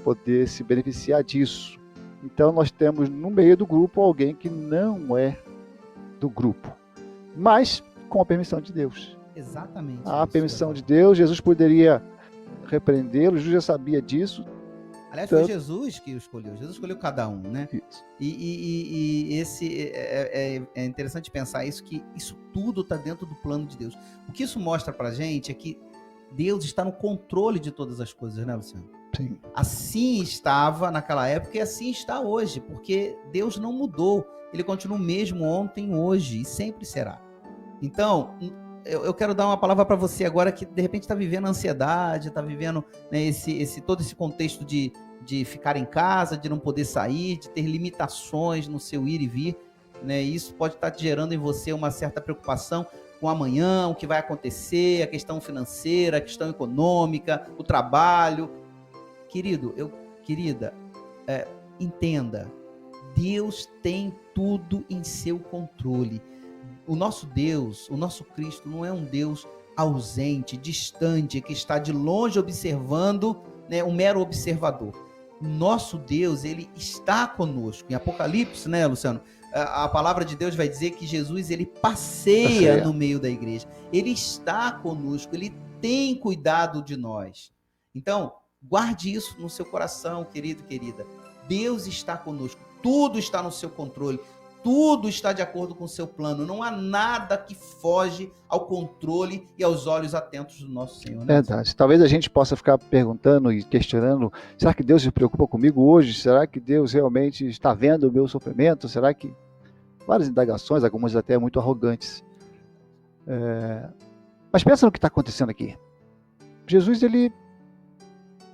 B: poder se beneficiar disso. Então nós temos no meio do grupo alguém que não é do grupo, mas com a permissão de Deus.
A: Exatamente.
B: A permissão de Deus, Jesus poderia repreendê-lo, Jesus já sabia disso.
A: Aliás, foi Jesus que o escolheu. Jesus escolheu cada um, né?
B: Isso.
A: E esse é interessante pensar isso, que isso tudo está dentro do plano de Deus. O que isso mostra pra gente é que Deus está no controle de todas as coisas, né, Luciano?
B: Sim.
A: Assim estava naquela época e assim está hoje, porque Deus não mudou. Ele continua o mesmo ontem, hoje e sempre será. Então, eu quero dar uma palavra para você agora que de repente está vivendo ansiedade, está vivendo, né, todo esse contexto de ficar em casa, de não poder sair, de ter limitações no seu ir e vir, né? Isso pode estar gerando em você uma certa preocupação com amanhã, o que vai acontecer, a questão financeira, a questão econômica, o trabalho. Querida, entenda, Deus tem tudo em seu controle. O nosso Deus, o nosso Cristo, não é um Deus ausente, distante, que está de longe observando, né, um mero observador. O nosso Deus, ele está conosco. Em Apocalipse, né, Luciano? A palavra de Deus vai dizer que Jesus, ele passeia no meio da igreja. Ele está conosco, ele tem cuidado de nós. Então, guarde isso no seu coração, querido, querida. Deus está conosco, tudo está no seu controle. Tudo está de acordo com o seu plano. Não há nada que foge ao controle e aos olhos atentos do nosso Senhor. Né?
B: Verdade. Talvez a gente possa ficar perguntando e questionando, será que Deus se preocupa comigo hoje? Será que Deus realmente está vendo o meu sofrimento? Será que... Várias indagações, algumas até muito arrogantes. Mas pensa no que está acontecendo aqui. Jesus, ele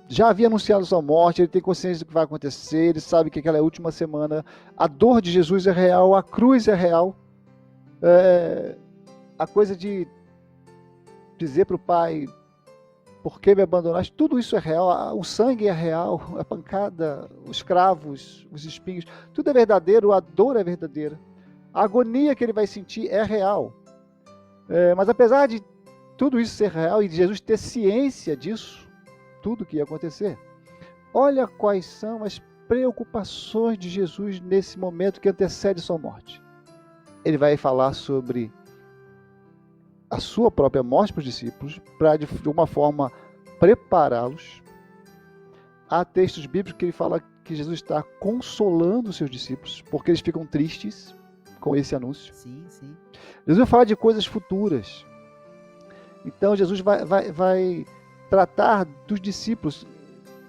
B: já havia anunciado sua morte, ele tem consciência do que vai acontecer, ele sabe que aquela é a última semana, a dor de Jesus é real, a cruz é real, a coisa de dizer para o Pai, por que me abandonaste? Tudo isso é real, o sangue é real, a pancada, os cravos, os espinhos, tudo é verdadeiro, a dor é verdadeira, a agonia que ele vai sentir é real, mas apesar de tudo isso ser real e de Jesus ter ciência disso, tudo que ia acontecer. Olha quais são as preocupações de Jesus nesse momento que antecede sua morte. Ele vai falar sobre a sua própria morte para os discípulos, para de uma forma prepará-los. Há textos bíblicos que ele fala que Jesus está consolando os seus discípulos, porque eles ficam tristes com esse anúncio.
A: Sim, sim.
B: Jesus vai falar de coisas futuras. Então Jesus vai tratar dos discípulos.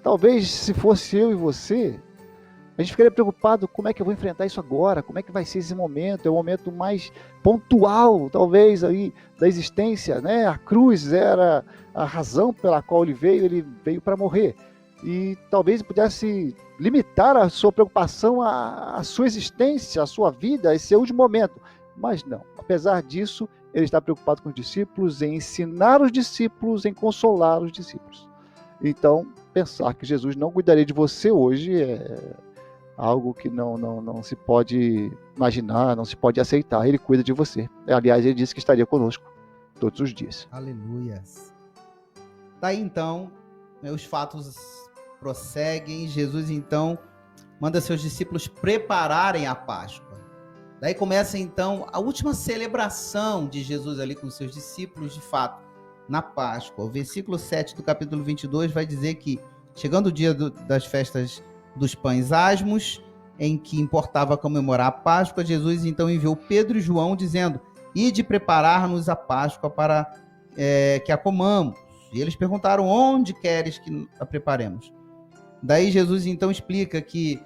B: Talvez se fosse eu e você, a gente ficaria preocupado, como é que eu vou enfrentar isso agora? Como é que vai ser esse momento? É o momento mais pontual, talvez, aí, da existência, né? A cruz era a razão pela qual ele veio para morrer. E talvez pudesse limitar a sua preocupação à sua existência, à sua vida, a esse último momento. Mas não, apesar disso, ele está preocupado com os discípulos, em ensinar os discípulos, em consolar os discípulos. Então, pensar que Jesus não cuidaria de você hoje é algo que não se pode imaginar, não se pode aceitar. Ele cuida de você. Aliás, ele disse que estaria conosco todos os dias.
A: Aleluias. Daí então, os fatos prosseguem. Jesus então manda seus discípulos prepararem a Páscoa. Daí começa então a última celebração de Jesus ali com seus discípulos, de fato, na Páscoa. O versículo 7 do capítulo 22 vai dizer que, chegando o dia das festas dos pães asmos, em que importava comemorar a Páscoa, Jesus então enviou Pedro e João dizendo: ide preparar-nos a Páscoa para que a comamos. E eles perguntaram: onde queres que a preparemos? Daí Jesus então explica que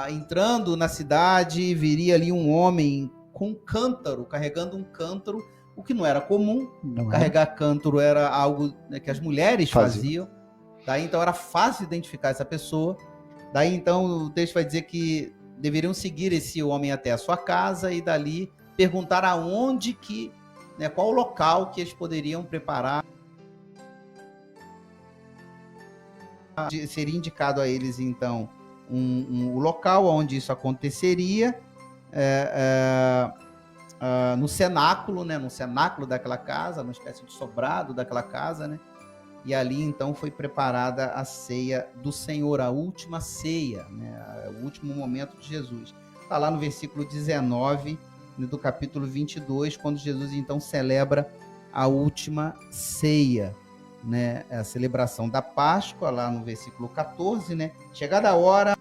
A: entrando na cidade, viria ali um homem com um cântaro, carregando um cântaro, o que não era comum. Carregar cântaro era algo, né, que as mulheres faziam. Daí então era fácil identificar essa pessoa. Daí então o texto vai dizer que deveriam seguir esse homem até a sua casa e dali perguntar aonde que né, qual o local que eles poderiam preparar. Seria indicado a eles, então, o local onde isso aconteceria, no cenáculo, né, no cenáculo daquela casa, uma espécie de sobrado daquela casa, né? E ali, então, foi preparada a ceia do Senhor, a última ceia, né, o último momento de Jesus. Está lá no versículo 19 do capítulo 22, quando Jesus, então, celebra a última ceia, né, a celebração da Páscoa, lá no versículo 14, né? Chegada a hora,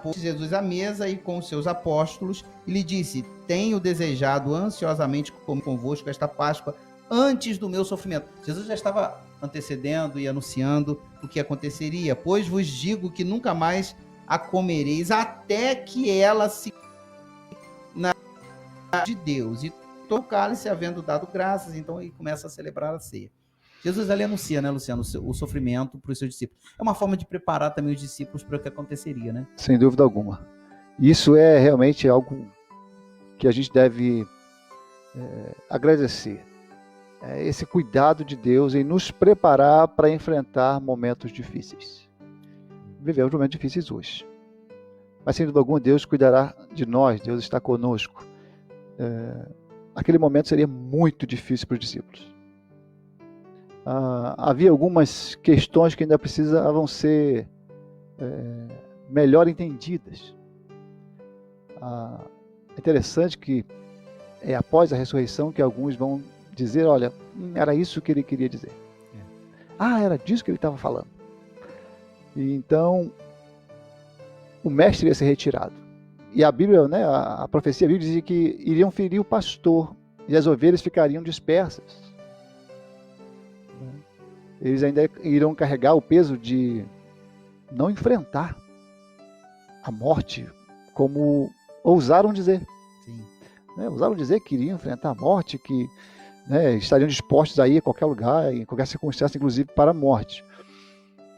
A: pôs Jesus à mesa e com os seus apóstolos, e lhe disse: tenho desejado ansiosamente comer convosco esta Páscoa antes do meu sofrimento. Jesus já estava antecedendo e anunciando o que aconteceria. Pois vos digo que nunca mais a comereis, até que ela se na de Deus. E tomou o cálice, havendo dado graças, então ele começa a celebrar a ceia. Jesus ali anuncia, né, Luciano, o sofrimento para os seus discípulos. É uma forma de preparar também os discípulos para o que aconteceria, né?
B: Sem dúvida alguma. Isso é realmente algo que a gente deve agradecer. Esse cuidado de Deus em nos preparar para enfrentar momentos difíceis. Vivemos momentos difíceis hoje. Mas, sem dúvida alguma, Deus cuidará de nós, Deus está conosco. Aquele momento seria muito difícil para os discípulos. Havia algumas questões que ainda precisavam ser melhor entendidas. É interessante que é após a ressurreição que alguns vão dizer, olha, era isso que ele queria dizer. Era disso que ele estava falando. E então, o mestre ia ser retirado. E a Bíblia, né, a profecia bíblica dizia que iriam ferir o pastor e as ovelhas ficariam dispersas. Eles ainda irão carregar o peso de não enfrentar a morte, como ousaram dizer.
A: Sim.
B: Ousaram dizer que iriam enfrentar a morte, que estariam dispostos a ir a qualquer lugar, em qualquer circunstância, inclusive para a morte.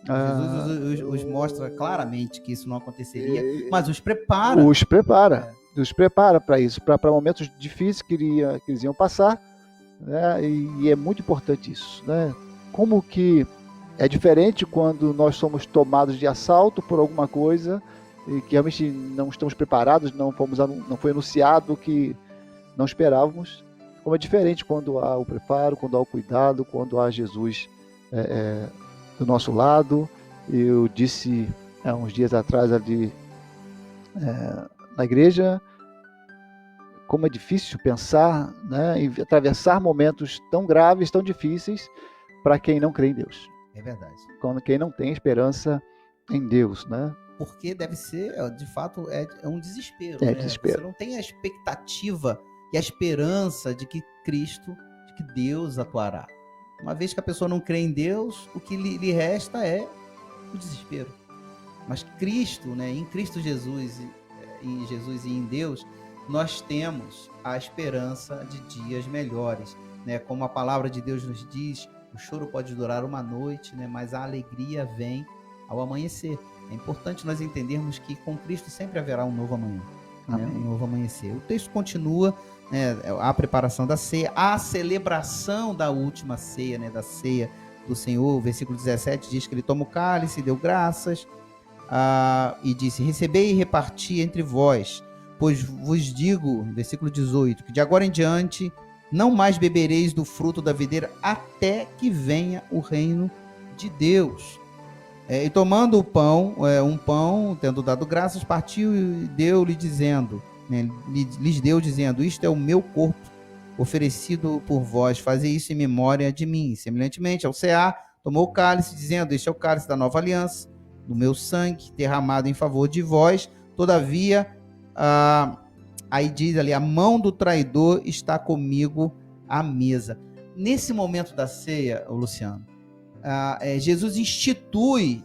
A: Jesus os mostra claramente que isso não aconteceria, mas os prepara.
B: Os prepara para isso, para momentos difíceis que eles iam passar, né? E é muito importante isso, né? Como que é diferente quando nós somos tomados de assalto por alguma coisa e que realmente não estamos preparados, não foi anunciado o que não esperávamos. Como é diferente quando há o preparo, quando há o cuidado, quando há Jesus do nosso lado. Eu disse há uns dias atrás ali na igreja como é difícil pensar, né, em atravessar momentos tão graves, tão difíceis para quem não crê em Deus.
A: É verdade.
B: Quem não tem esperança em Deus, né?
A: Porque deve ser, de fato, é um desespero.
B: Desespero.
A: Você não tem a expectativa e a esperança de que Deus atuará. Uma vez que a pessoa não crê em Deus, o que lhe resta é o desespero. Mas Cristo, né, em Cristo Jesus, em Jesus e em Deus, nós temos a esperança de dias melhores, né? Como a palavra de Deus nos diz, o choro pode durar uma noite, né, mas a alegria vem ao amanhecer. É importante nós entendermos que com Cristo sempre haverá um novo amanhã, né, um novo amanhecer. O texto continua, né, a preparação da ceia, a celebração da última ceia, né, da ceia do Senhor. O versículo 17 diz que ele toma o cálice, deu graças e disse: recebei e reparti entre vós, pois vos digo, versículo 18, que de agora em diante não mais bebereis do fruto da videira até que venha o reino de Deus. E tomando o pão, um pão, tendo dado graças, partiu e deu-lhe dizendo, né, lhes deu dizendo: isto é o meu corpo oferecido por vós, fazei isso em memória de mim. Semelhantemente, ao cear, tomou o cálice, dizendo: este é o cálice da nova aliança, do meu sangue, derramado em favor de vós. Todavia, aí diz ali, a mão do traidor está comigo à mesa. Nesse momento da ceia, Luciano, Jesus institui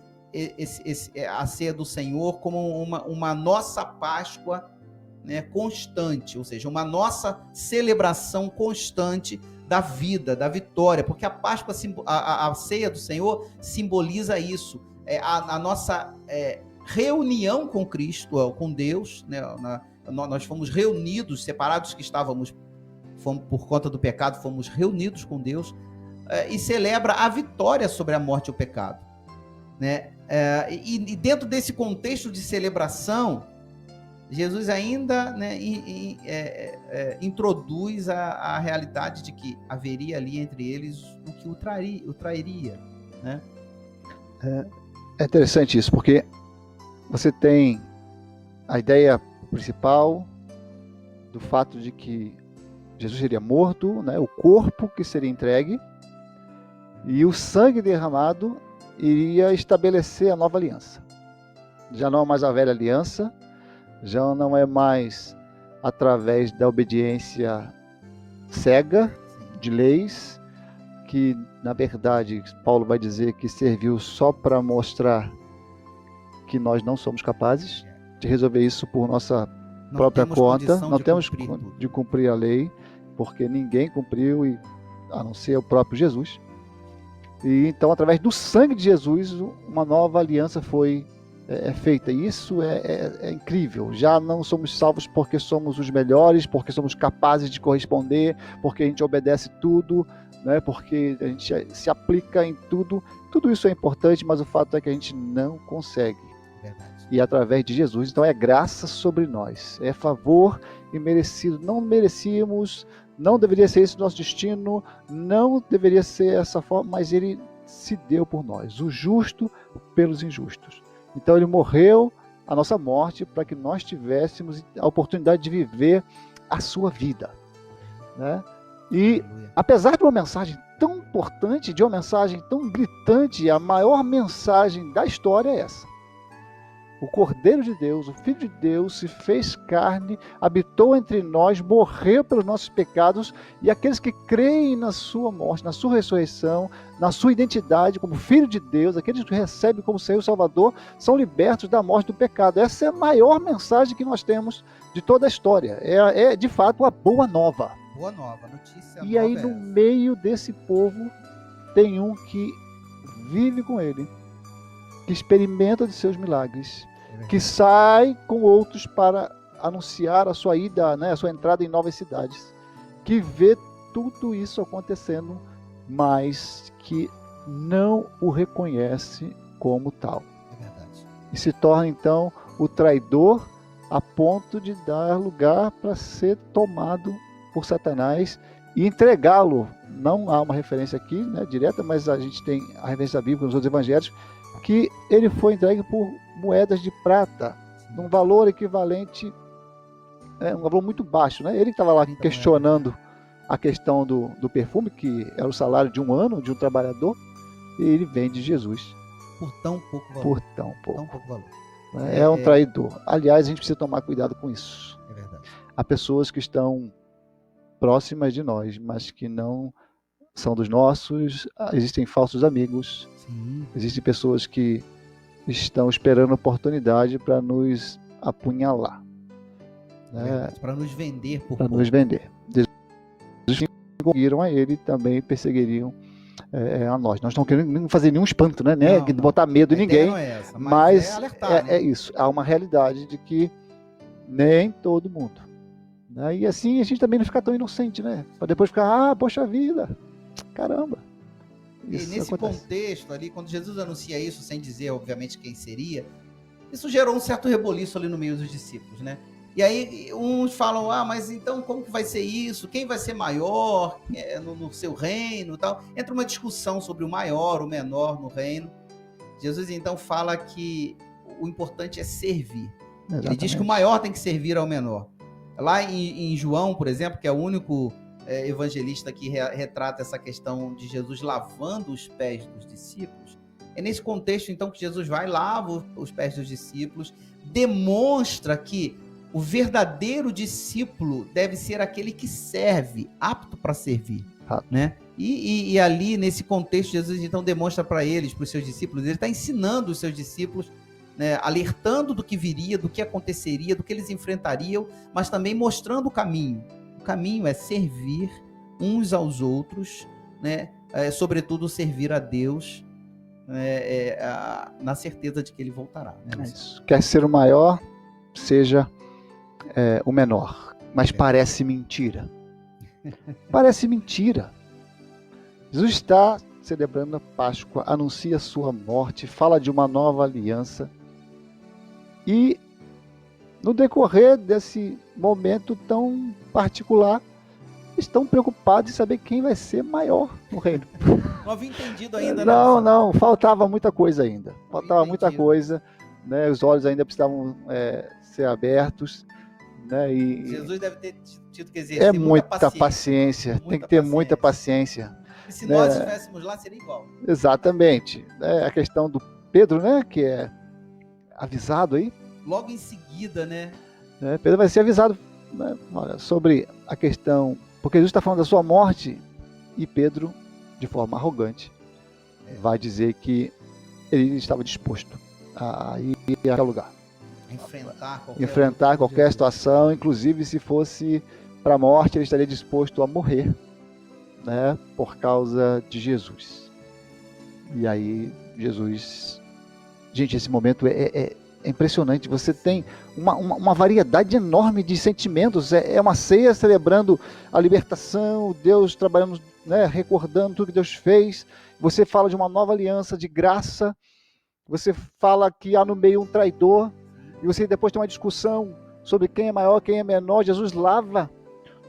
A: a ceia do Senhor como uma nossa Páscoa, né, constante, ou seja, uma nossa celebração constante da vida, da vitória, porque a Páscoa, a ceia do Senhor simboliza isso, a nossa reunião com Cristo, com Deus, né, nós fomos reunidos, separados que estávamos por conta do pecado, fomos reunidos com Deus, e celebra a vitória sobre a morte e o pecado, né? E dentro desse contexto de celebração, Jesus ainda, né, introduz a realidade de que haveria ali entre eles o que o trairia, né?
B: É interessante isso, porque você tem a ideia principal do fato de que Jesus seria morto, né, o corpo que seria entregue, e o sangue derramado iria estabelecer a nova aliança. Já não é mais a velha aliança, já não é mais através da obediência cega de leis, que na verdade Paulo vai dizer que serviu só para mostrar que nós não somos capazes de resolver isso por nossa própria conta, não temos de cumprir a lei, porque ninguém cumpriu, a não ser o próprio Jesus. E então, através do sangue de Jesus, uma nova aliança foi feita. E isso é incrível. Já não somos salvos porque somos os melhores, porque somos capazes de corresponder, porque a gente obedece tudo, né? Porque a gente se aplica em tudo. Tudo isso é importante, mas o fato é que a gente não consegue.
A: Verdade.
B: E através de Jesus, então é graça sobre nós, é favor imerecido. Não merecíamos, não deveria ser esse o nosso destino, não deveria ser essa forma, mas ele se deu por nós, o justo pelos injustos. Então ele morreu a nossa morte para que nós tivéssemos a oportunidade de viver a sua vida, né? E apesar de uma mensagem tão importante, de uma mensagem tão gritante, a maior mensagem da história é essa. O Cordeiro de Deus, o Filho de Deus, se fez carne, habitou entre nós, morreu pelos nossos pecados, e aqueles que creem na sua morte, na sua ressurreição, na sua identidade como Filho de Deus, aqueles que recebem como Senhor e Salvador, são libertos da morte do pecado. Essa é a maior mensagem que nós temos de toda a história. É de fato a boa nova.
A: Boa nova, notícia.
B: E aí no meio desse povo tem um que vive com ele, que experimenta de seus milagres, que sai com outros para anunciar a sua ida, né, a sua entrada em novas cidades, que vê tudo isso acontecendo, mas que não o reconhece como tal.
A: É verdade.
B: E se torna então o traidor a ponto de dar lugar para ser tomado por Satanás e entregá-lo. Não há uma referência aqui, né, direta, mas a gente tem a referência bíblica nos outros evangelhos, que ele foi entregue por moedas de prata, num valor equivalente, um valor muito baixo, né? Ele que estava lá questionando a questão do perfume, que era o salário de um ano de um trabalhador, e ele vende Jesus.
A: Por tão pouco valor.
B: Por tão pouco.
A: Tão pouco valor.
B: É um traidor. Aliás, a gente precisa tomar cuidado com isso.
A: É verdade.
B: Há pessoas que estão próximas de nós, mas que não são dos nossos. Existem falsos amigos.
A: Sim.
B: Existem pessoas que estão esperando oportunidade para nos apunhalar, né?
A: Para nos vender por
B: para nos vender. Os que conseguiram a ele também perseguiriam a nós. Nós não queremos fazer nenhum espanto, né? Não. Botar medo em ninguém,
A: não é essa,
B: mas
A: alertar, né?
B: É isso. Há uma realidade de que nem todo mundo, né? E assim a gente também não fica tão inocente, né? Para depois ficar, poxa vida, caramba.
A: Isso e nesse contexto ali, quando Jesus anuncia isso, sem dizer, obviamente, quem seria, isso gerou um certo reboliço ali no meio dos discípulos, né? E aí uns falam, mas então como que vai ser isso? Quem vai ser maior no seu reino e tal? Entra uma discussão sobre o maior, o menor no reino. Jesus então fala que o importante é servir. Exatamente. Ele diz que o maior tem que servir ao menor. Lá em João, por exemplo, que é o único evangelista que retrata essa questão de Jesus lavando os pés dos discípulos, é nesse contexto então que Jesus vai, lava os pés dos discípulos, demonstra que o verdadeiro discípulo deve ser aquele que serve, apto para servir, né? E ali nesse contexto Jesus então demonstra para eles, para os seus discípulos, ele está ensinando os seus discípulos, né, alertando do que viria, do que aconteceria, do que eles enfrentariam, mas também mostrando o caminho. O caminho é servir uns aos outros, né? Sobretudo servir a Deus, na certeza de que ele voltará. Né?
B: Isso. Quer ser o maior, seja o menor. Mas parece mentira. Parece mentira. Jesus está celebrando a Páscoa, anuncia a sua morte, fala de uma nova aliança. E no decorrer desse momento tão particular, estão preocupados em saber quem vai ser maior no reino.
A: Não havia entendido ainda, né?
B: Não, faltava muita coisa ainda. Faltava muita coisa, né? Os olhos ainda precisavam ser abertos, né? E
A: Jesus deve ter tido que exercer
B: muita paciência. Tem que ter muita paciência.
A: E se nós estivéssemos lá, seria igual.
B: Exatamente. A questão do Pedro, né? Que é avisado aí.
A: Logo em seguida, né?
B: Pedro vai ser avisado, né, olha, sobre a questão, porque Jesus está falando da sua morte, e Pedro, de forma arrogante, vai dizer que ele estava disposto a ir a qualquer lugar. Enfrentar qualquer situação, inclusive se fosse para a morte, ele estaria disposto a morrer, né, por causa de Jesus. E aí, Jesus... Gente, esse momento é impressionante. Você tem uma variedade enorme de sentimentos. É uma ceia celebrando a libertação, Deus trabalhando, né, recordando tudo que Deus fez. Você fala de uma nova aliança de graça. Você fala que há no meio um traidor. E você depois tem uma discussão sobre quem é maior, quem é menor. Jesus lava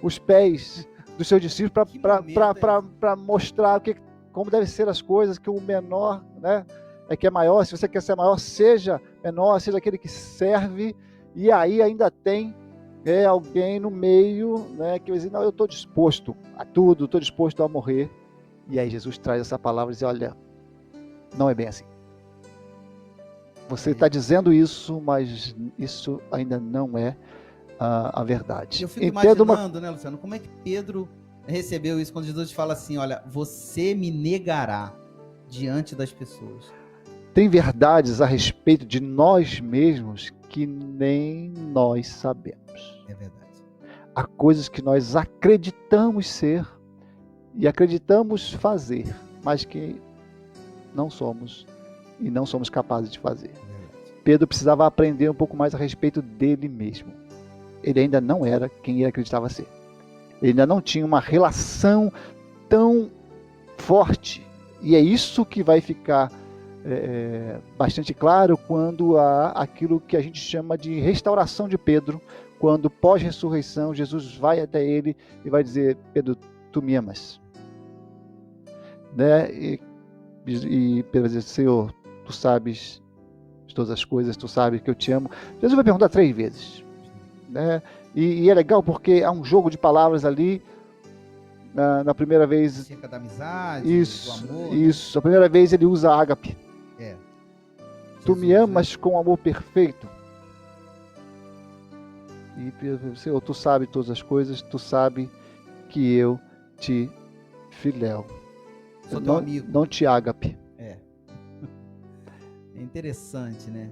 B: os pés dos seus discípulos para mostrar como devem ser as coisas, que o menor, né, é que é maior. Se você quer ser maior, seja menor, seja aquele que serve. E aí ainda tem alguém no meio, né, que vai dizer, não, eu estou disposto a tudo, estou disposto a morrer. E aí Jesus traz essa palavra e diz, olha, não é bem assim. Você está dizendo isso, mas isso ainda não é a verdade.
A: Eu fico imaginando, né, Luciano, como é que Pedro recebeu isso quando Jesus fala assim, olha, você me negará diante das pessoas.
B: Tem verdades a respeito de nós mesmos que nem nós sabemos.
A: É verdade.
B: Há coisas que nós acreditamos ser e acreditamos fazer, mas que não somos e não somos capazes de fazer. Pedro precisava aprender um pouco mais a respeito dele mesmo. Ele ainda não era quem ele acreditava ser. Ele ainda não tinha uma relação tão forte. E é isso que vai ficar bastante claro quando há aquilo que a gente chama de restauração de Pedro, quando pós-ressurreição Jesus vai até ele e vai dizer, Pedro, tu me amas. Né? E Pedro vai dizer, Senhor, tu sabes de todas as coisas, tu sabes que eu te amo. Jesus vai perguntar 3 vezes. Né? E é legal porque há um jogo de palavras ali. Na primeira vez...
A: Acerca da amizade,
B: isso,
A: do amor.
B: Isso. A primeira vez ele usa ágape. Tu me amas, né, com amor perfeito. E Senhor, tu sabes todas as coisas, tu sabes que eu te filéu.
A: Sou teu amigo.
B: Não te ágape.
A: É interessante, né?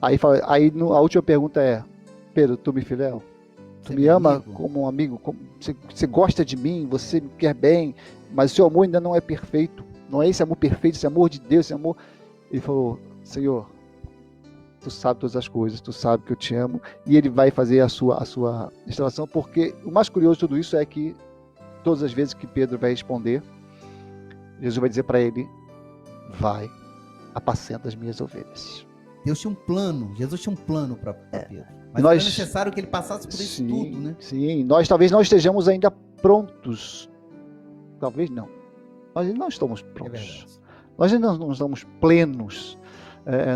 B: Aí a última pergunta é, Pedro, tu me filéu? Tu me ama como um amigo? Você gosta de mim, você me quer bem, mas o seu amor ainda não é perfeito. Não é esse amor perfeito, esse amor de Deus, esse amor... Ele falou, Senhor, tu sabe todas as coisas, tu sabe que eu te amo. E ele vai fazer a sua restauração, porque o mais curioso de tudo isso é que todas as vezes que Pedro vai responder, Jesus vai dizer para ele, vai, apacenta as minhas ovelhas.
A: Deus tinha um plano, Jesus tinha um plano para Pedro. Mas era necessário que ele passasse por isso tudo, né?
B: Sim, nós talvez não estejamos ainda prontos. Talvez não. Nós ainda não estamos prontos. Nós ainda não estamos plenos.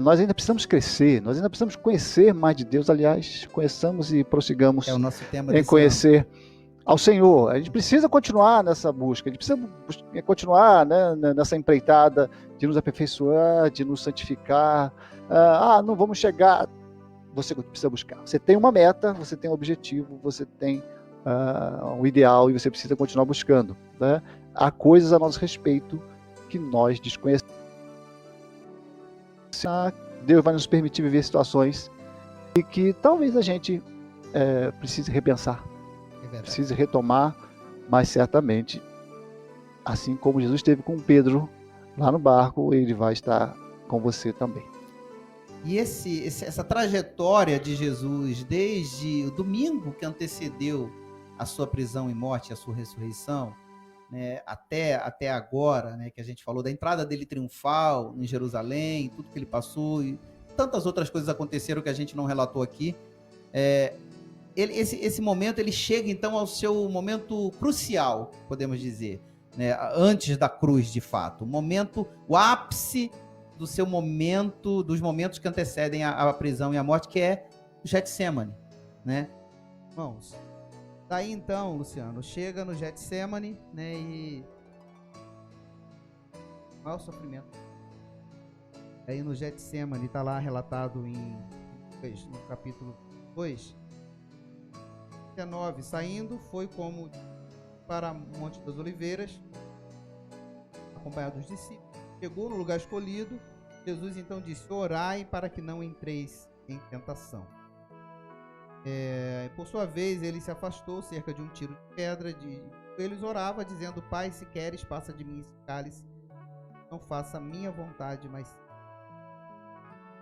B: Nós ainda precisamos crescer. Nós ainda precisamos conhecer mais de Deus. Aliás, conheçamos e prossigamos
A: o nosso tema
B: em conhecer ao Senhor. A gente precisa continuar nessa busca. A gente precisa continuar, né, nessa empreitada de nos aperfeiçoar, de nos santificar. Não vamos chegar... Você precisa buscar. Você tem uma meta, você tem um objetivo, você tem um ideal e você precisa continuar buscando. Né? Há coisas a nosso respeito que nós desconhecemos. Deus vai nos permitir viver situações e que talvez a gente precise repensar, precise retomar, mas certamente, assim como Jesus esteve com Pedro lá no barco, ele vai estar com você também.
A: E essa trajetória de Jesus, desde o domingo que antecedeu a sua prisão e morte, a sua ressurreição, né, até agora, né, que a gente falou da entrada dele triunfal em Jerusalém, tudo que ele passou e tantas outras coisas aconteceram que a gente não relatou aqui. Esse momento ele chega então ao seu momento crucial, podemos dizer, né, antes da cruz, de fato, o ápice do seu momento, dos momentos que antecedem a prisão e a morte, que é o Getsemane, né? Irmãos, daí então, Luciano, chega no Getsemane, né, e qual é o sofrimento? Aí no Getsemane está lá relatado no capítulo 2, 19, saindo, foi como para Monte das Oliveiras, acompanhado dos discípulos. Chegou no lugar escolhido. Jesus então disse: orai para que não entreis em tentação. Por sua vez, ele se afastou cerca de um tiro de pedra. Eles orava, dizendo: Pai, se queres, passa de mim esse cálice. Não faça a minha vontade, mas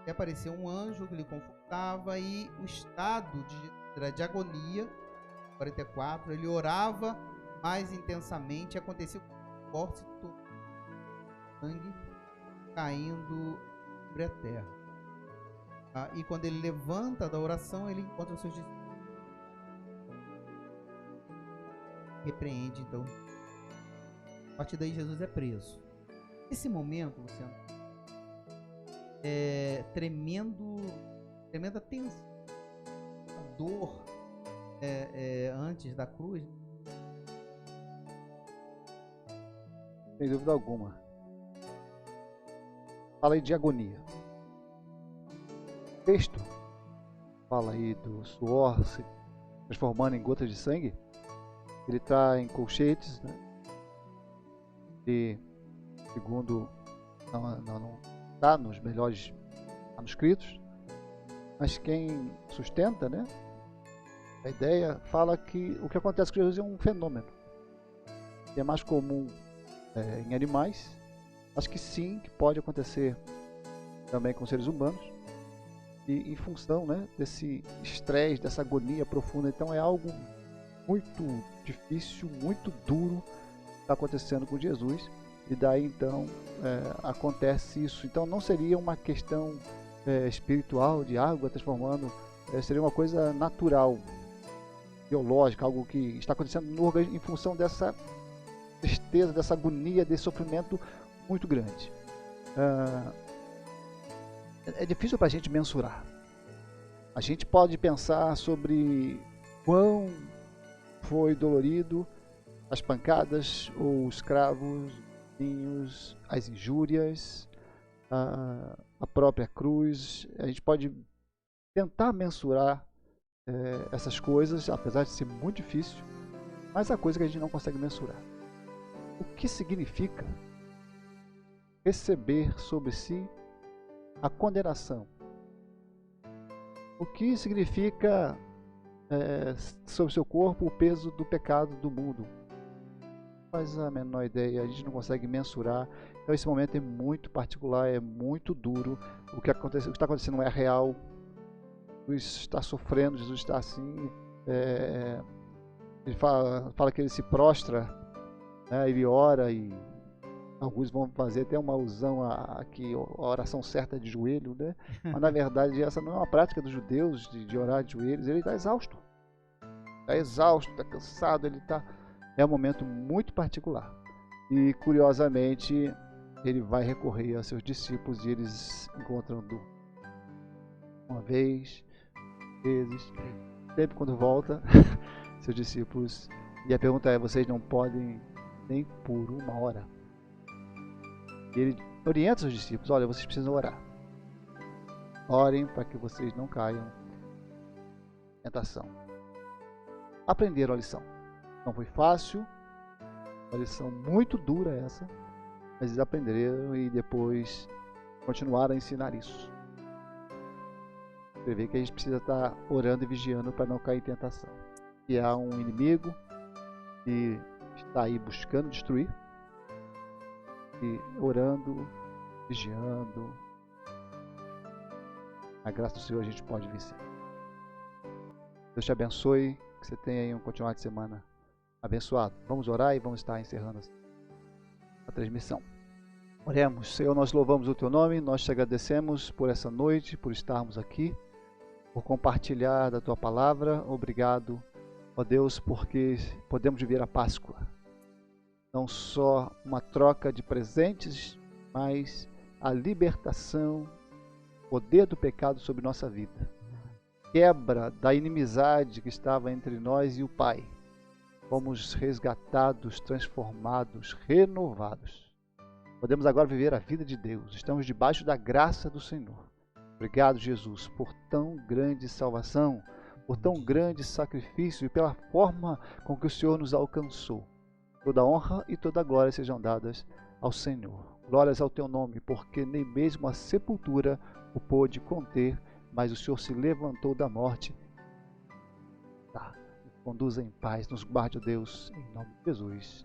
A: e apareceu um anjo que lhe confortava, e o estado de agonia, 44, ele orava mais intensamente, acontecia forte sangue caindo sobre a terra. E quando ele levanta da oração, ele encontra os seus discípulos. Repreende, então. A partir daí, Jesus é preso. Esse momento, Luciano, é tremenda tensão, dor antes da cruz.
B: Sem dúvida alguma. Fala aí de agonia. O texto fala aí do suor se transformando em gotas de sangue. Ele está em colchetes, né? E segundo não está nos melhores manuscritos, mas quem sustenta, né, a ideia fala que o que acontece com Jesus é um fenômeno que é mais comum em animais. Acho que sim, que pode acontecer também com seres humanos, e em função, né, desse estresse, dessa agonia profunda. Então é algo muito difícil, muito duro que está acontecendo com Jesus, e daí então acontece isso. Então não seria uma questão espiritual de água transformando, seria uma coisa natural, biológica, algo que está acontecendo no organismo em função dessa tristeza, dessa agonia, desse sofrimento muito grande. É difícil para a gente mensurar. A gente pode pensar sobre quão foi dolorido as pancadas, ou os cravos, as injúrias, a própria cruz. A gente pode tentar mensurar essas coisas, apesar de ser muito difícil, mas há coisa que a gente não consegue mensurar. O que significa receber sobre si a condenação? O que significa sobre seu corpo o peso do pecado do mundo? Não faz a menor ideia, a gente não consegue mensurar. Então esse momento é muito particular, é muito duro. O que está acontecendo não é real. Jesus está sofrendo, Jesus está assim. Ele fala que ele se prostra, né, ele ora, e alguns vão fazer até uma alusão a oração certa é de joelho, né? Mas na verdade essa não é uma prática dos judeus de orar de joelhos. Ele está exausto, está cansado, é um momento muito particular. E curiosamente ele vai recorrer a seus discípulos, e eles encontram-no uma vez, vezes, sempre quando volta, seus discípulos. E a pergunta é: vocês não podem nem por uma hora? E ele orienta os discípulos: olha, vocês precisam orar. Orem para que vocês não caiam em tentação. Aprenderam a lição. Não foi fácil, uma lição muito dura essa, mas eles aprenderam e depois continuaram a ensinar isso. Você vê que a gente precisa estar orando e vigiando para não cair em tentação. E há um inimigo que está aí buscando destruir, e orando, vigiando, a graça do Senhor a gente pode vencer. Deus te abençoe. Que você tenha aí um continuar de semana abençoado. Vamos orar e vamos estar encerrando a transmissão. Oremos. Senhor, nós louvamos o Teu nome, nós te agradecemos por essa noite, por estarmos aqui, por compartilhar da Tua palavra. Obrigado, ó Deus, porque podemos viver a Páscoa. Não só uma troca de presentes, mas a libertação, o poder do pecado sobre nossa vida. Quebra da inimizade que estava entre nós e o Pai. Fomos resgatados, transformados, renovados. Podemos agora viver a vida de Deus. Estamos debaixo da graça do Senhor. Obrigado, Jesus, por tão grande salvação, por tão grande sacrifício e pela forma com que o Senhor nos alcançou. Toda honra e toda glória sejam dadas ao Senhor. Glórias ao Teu nome, porque nem mesmo a sepultura o pôde conter, mas o Senhor se levantou da morte. Nos conduza em paz, nos guarde, Deus, em nome de Jesus.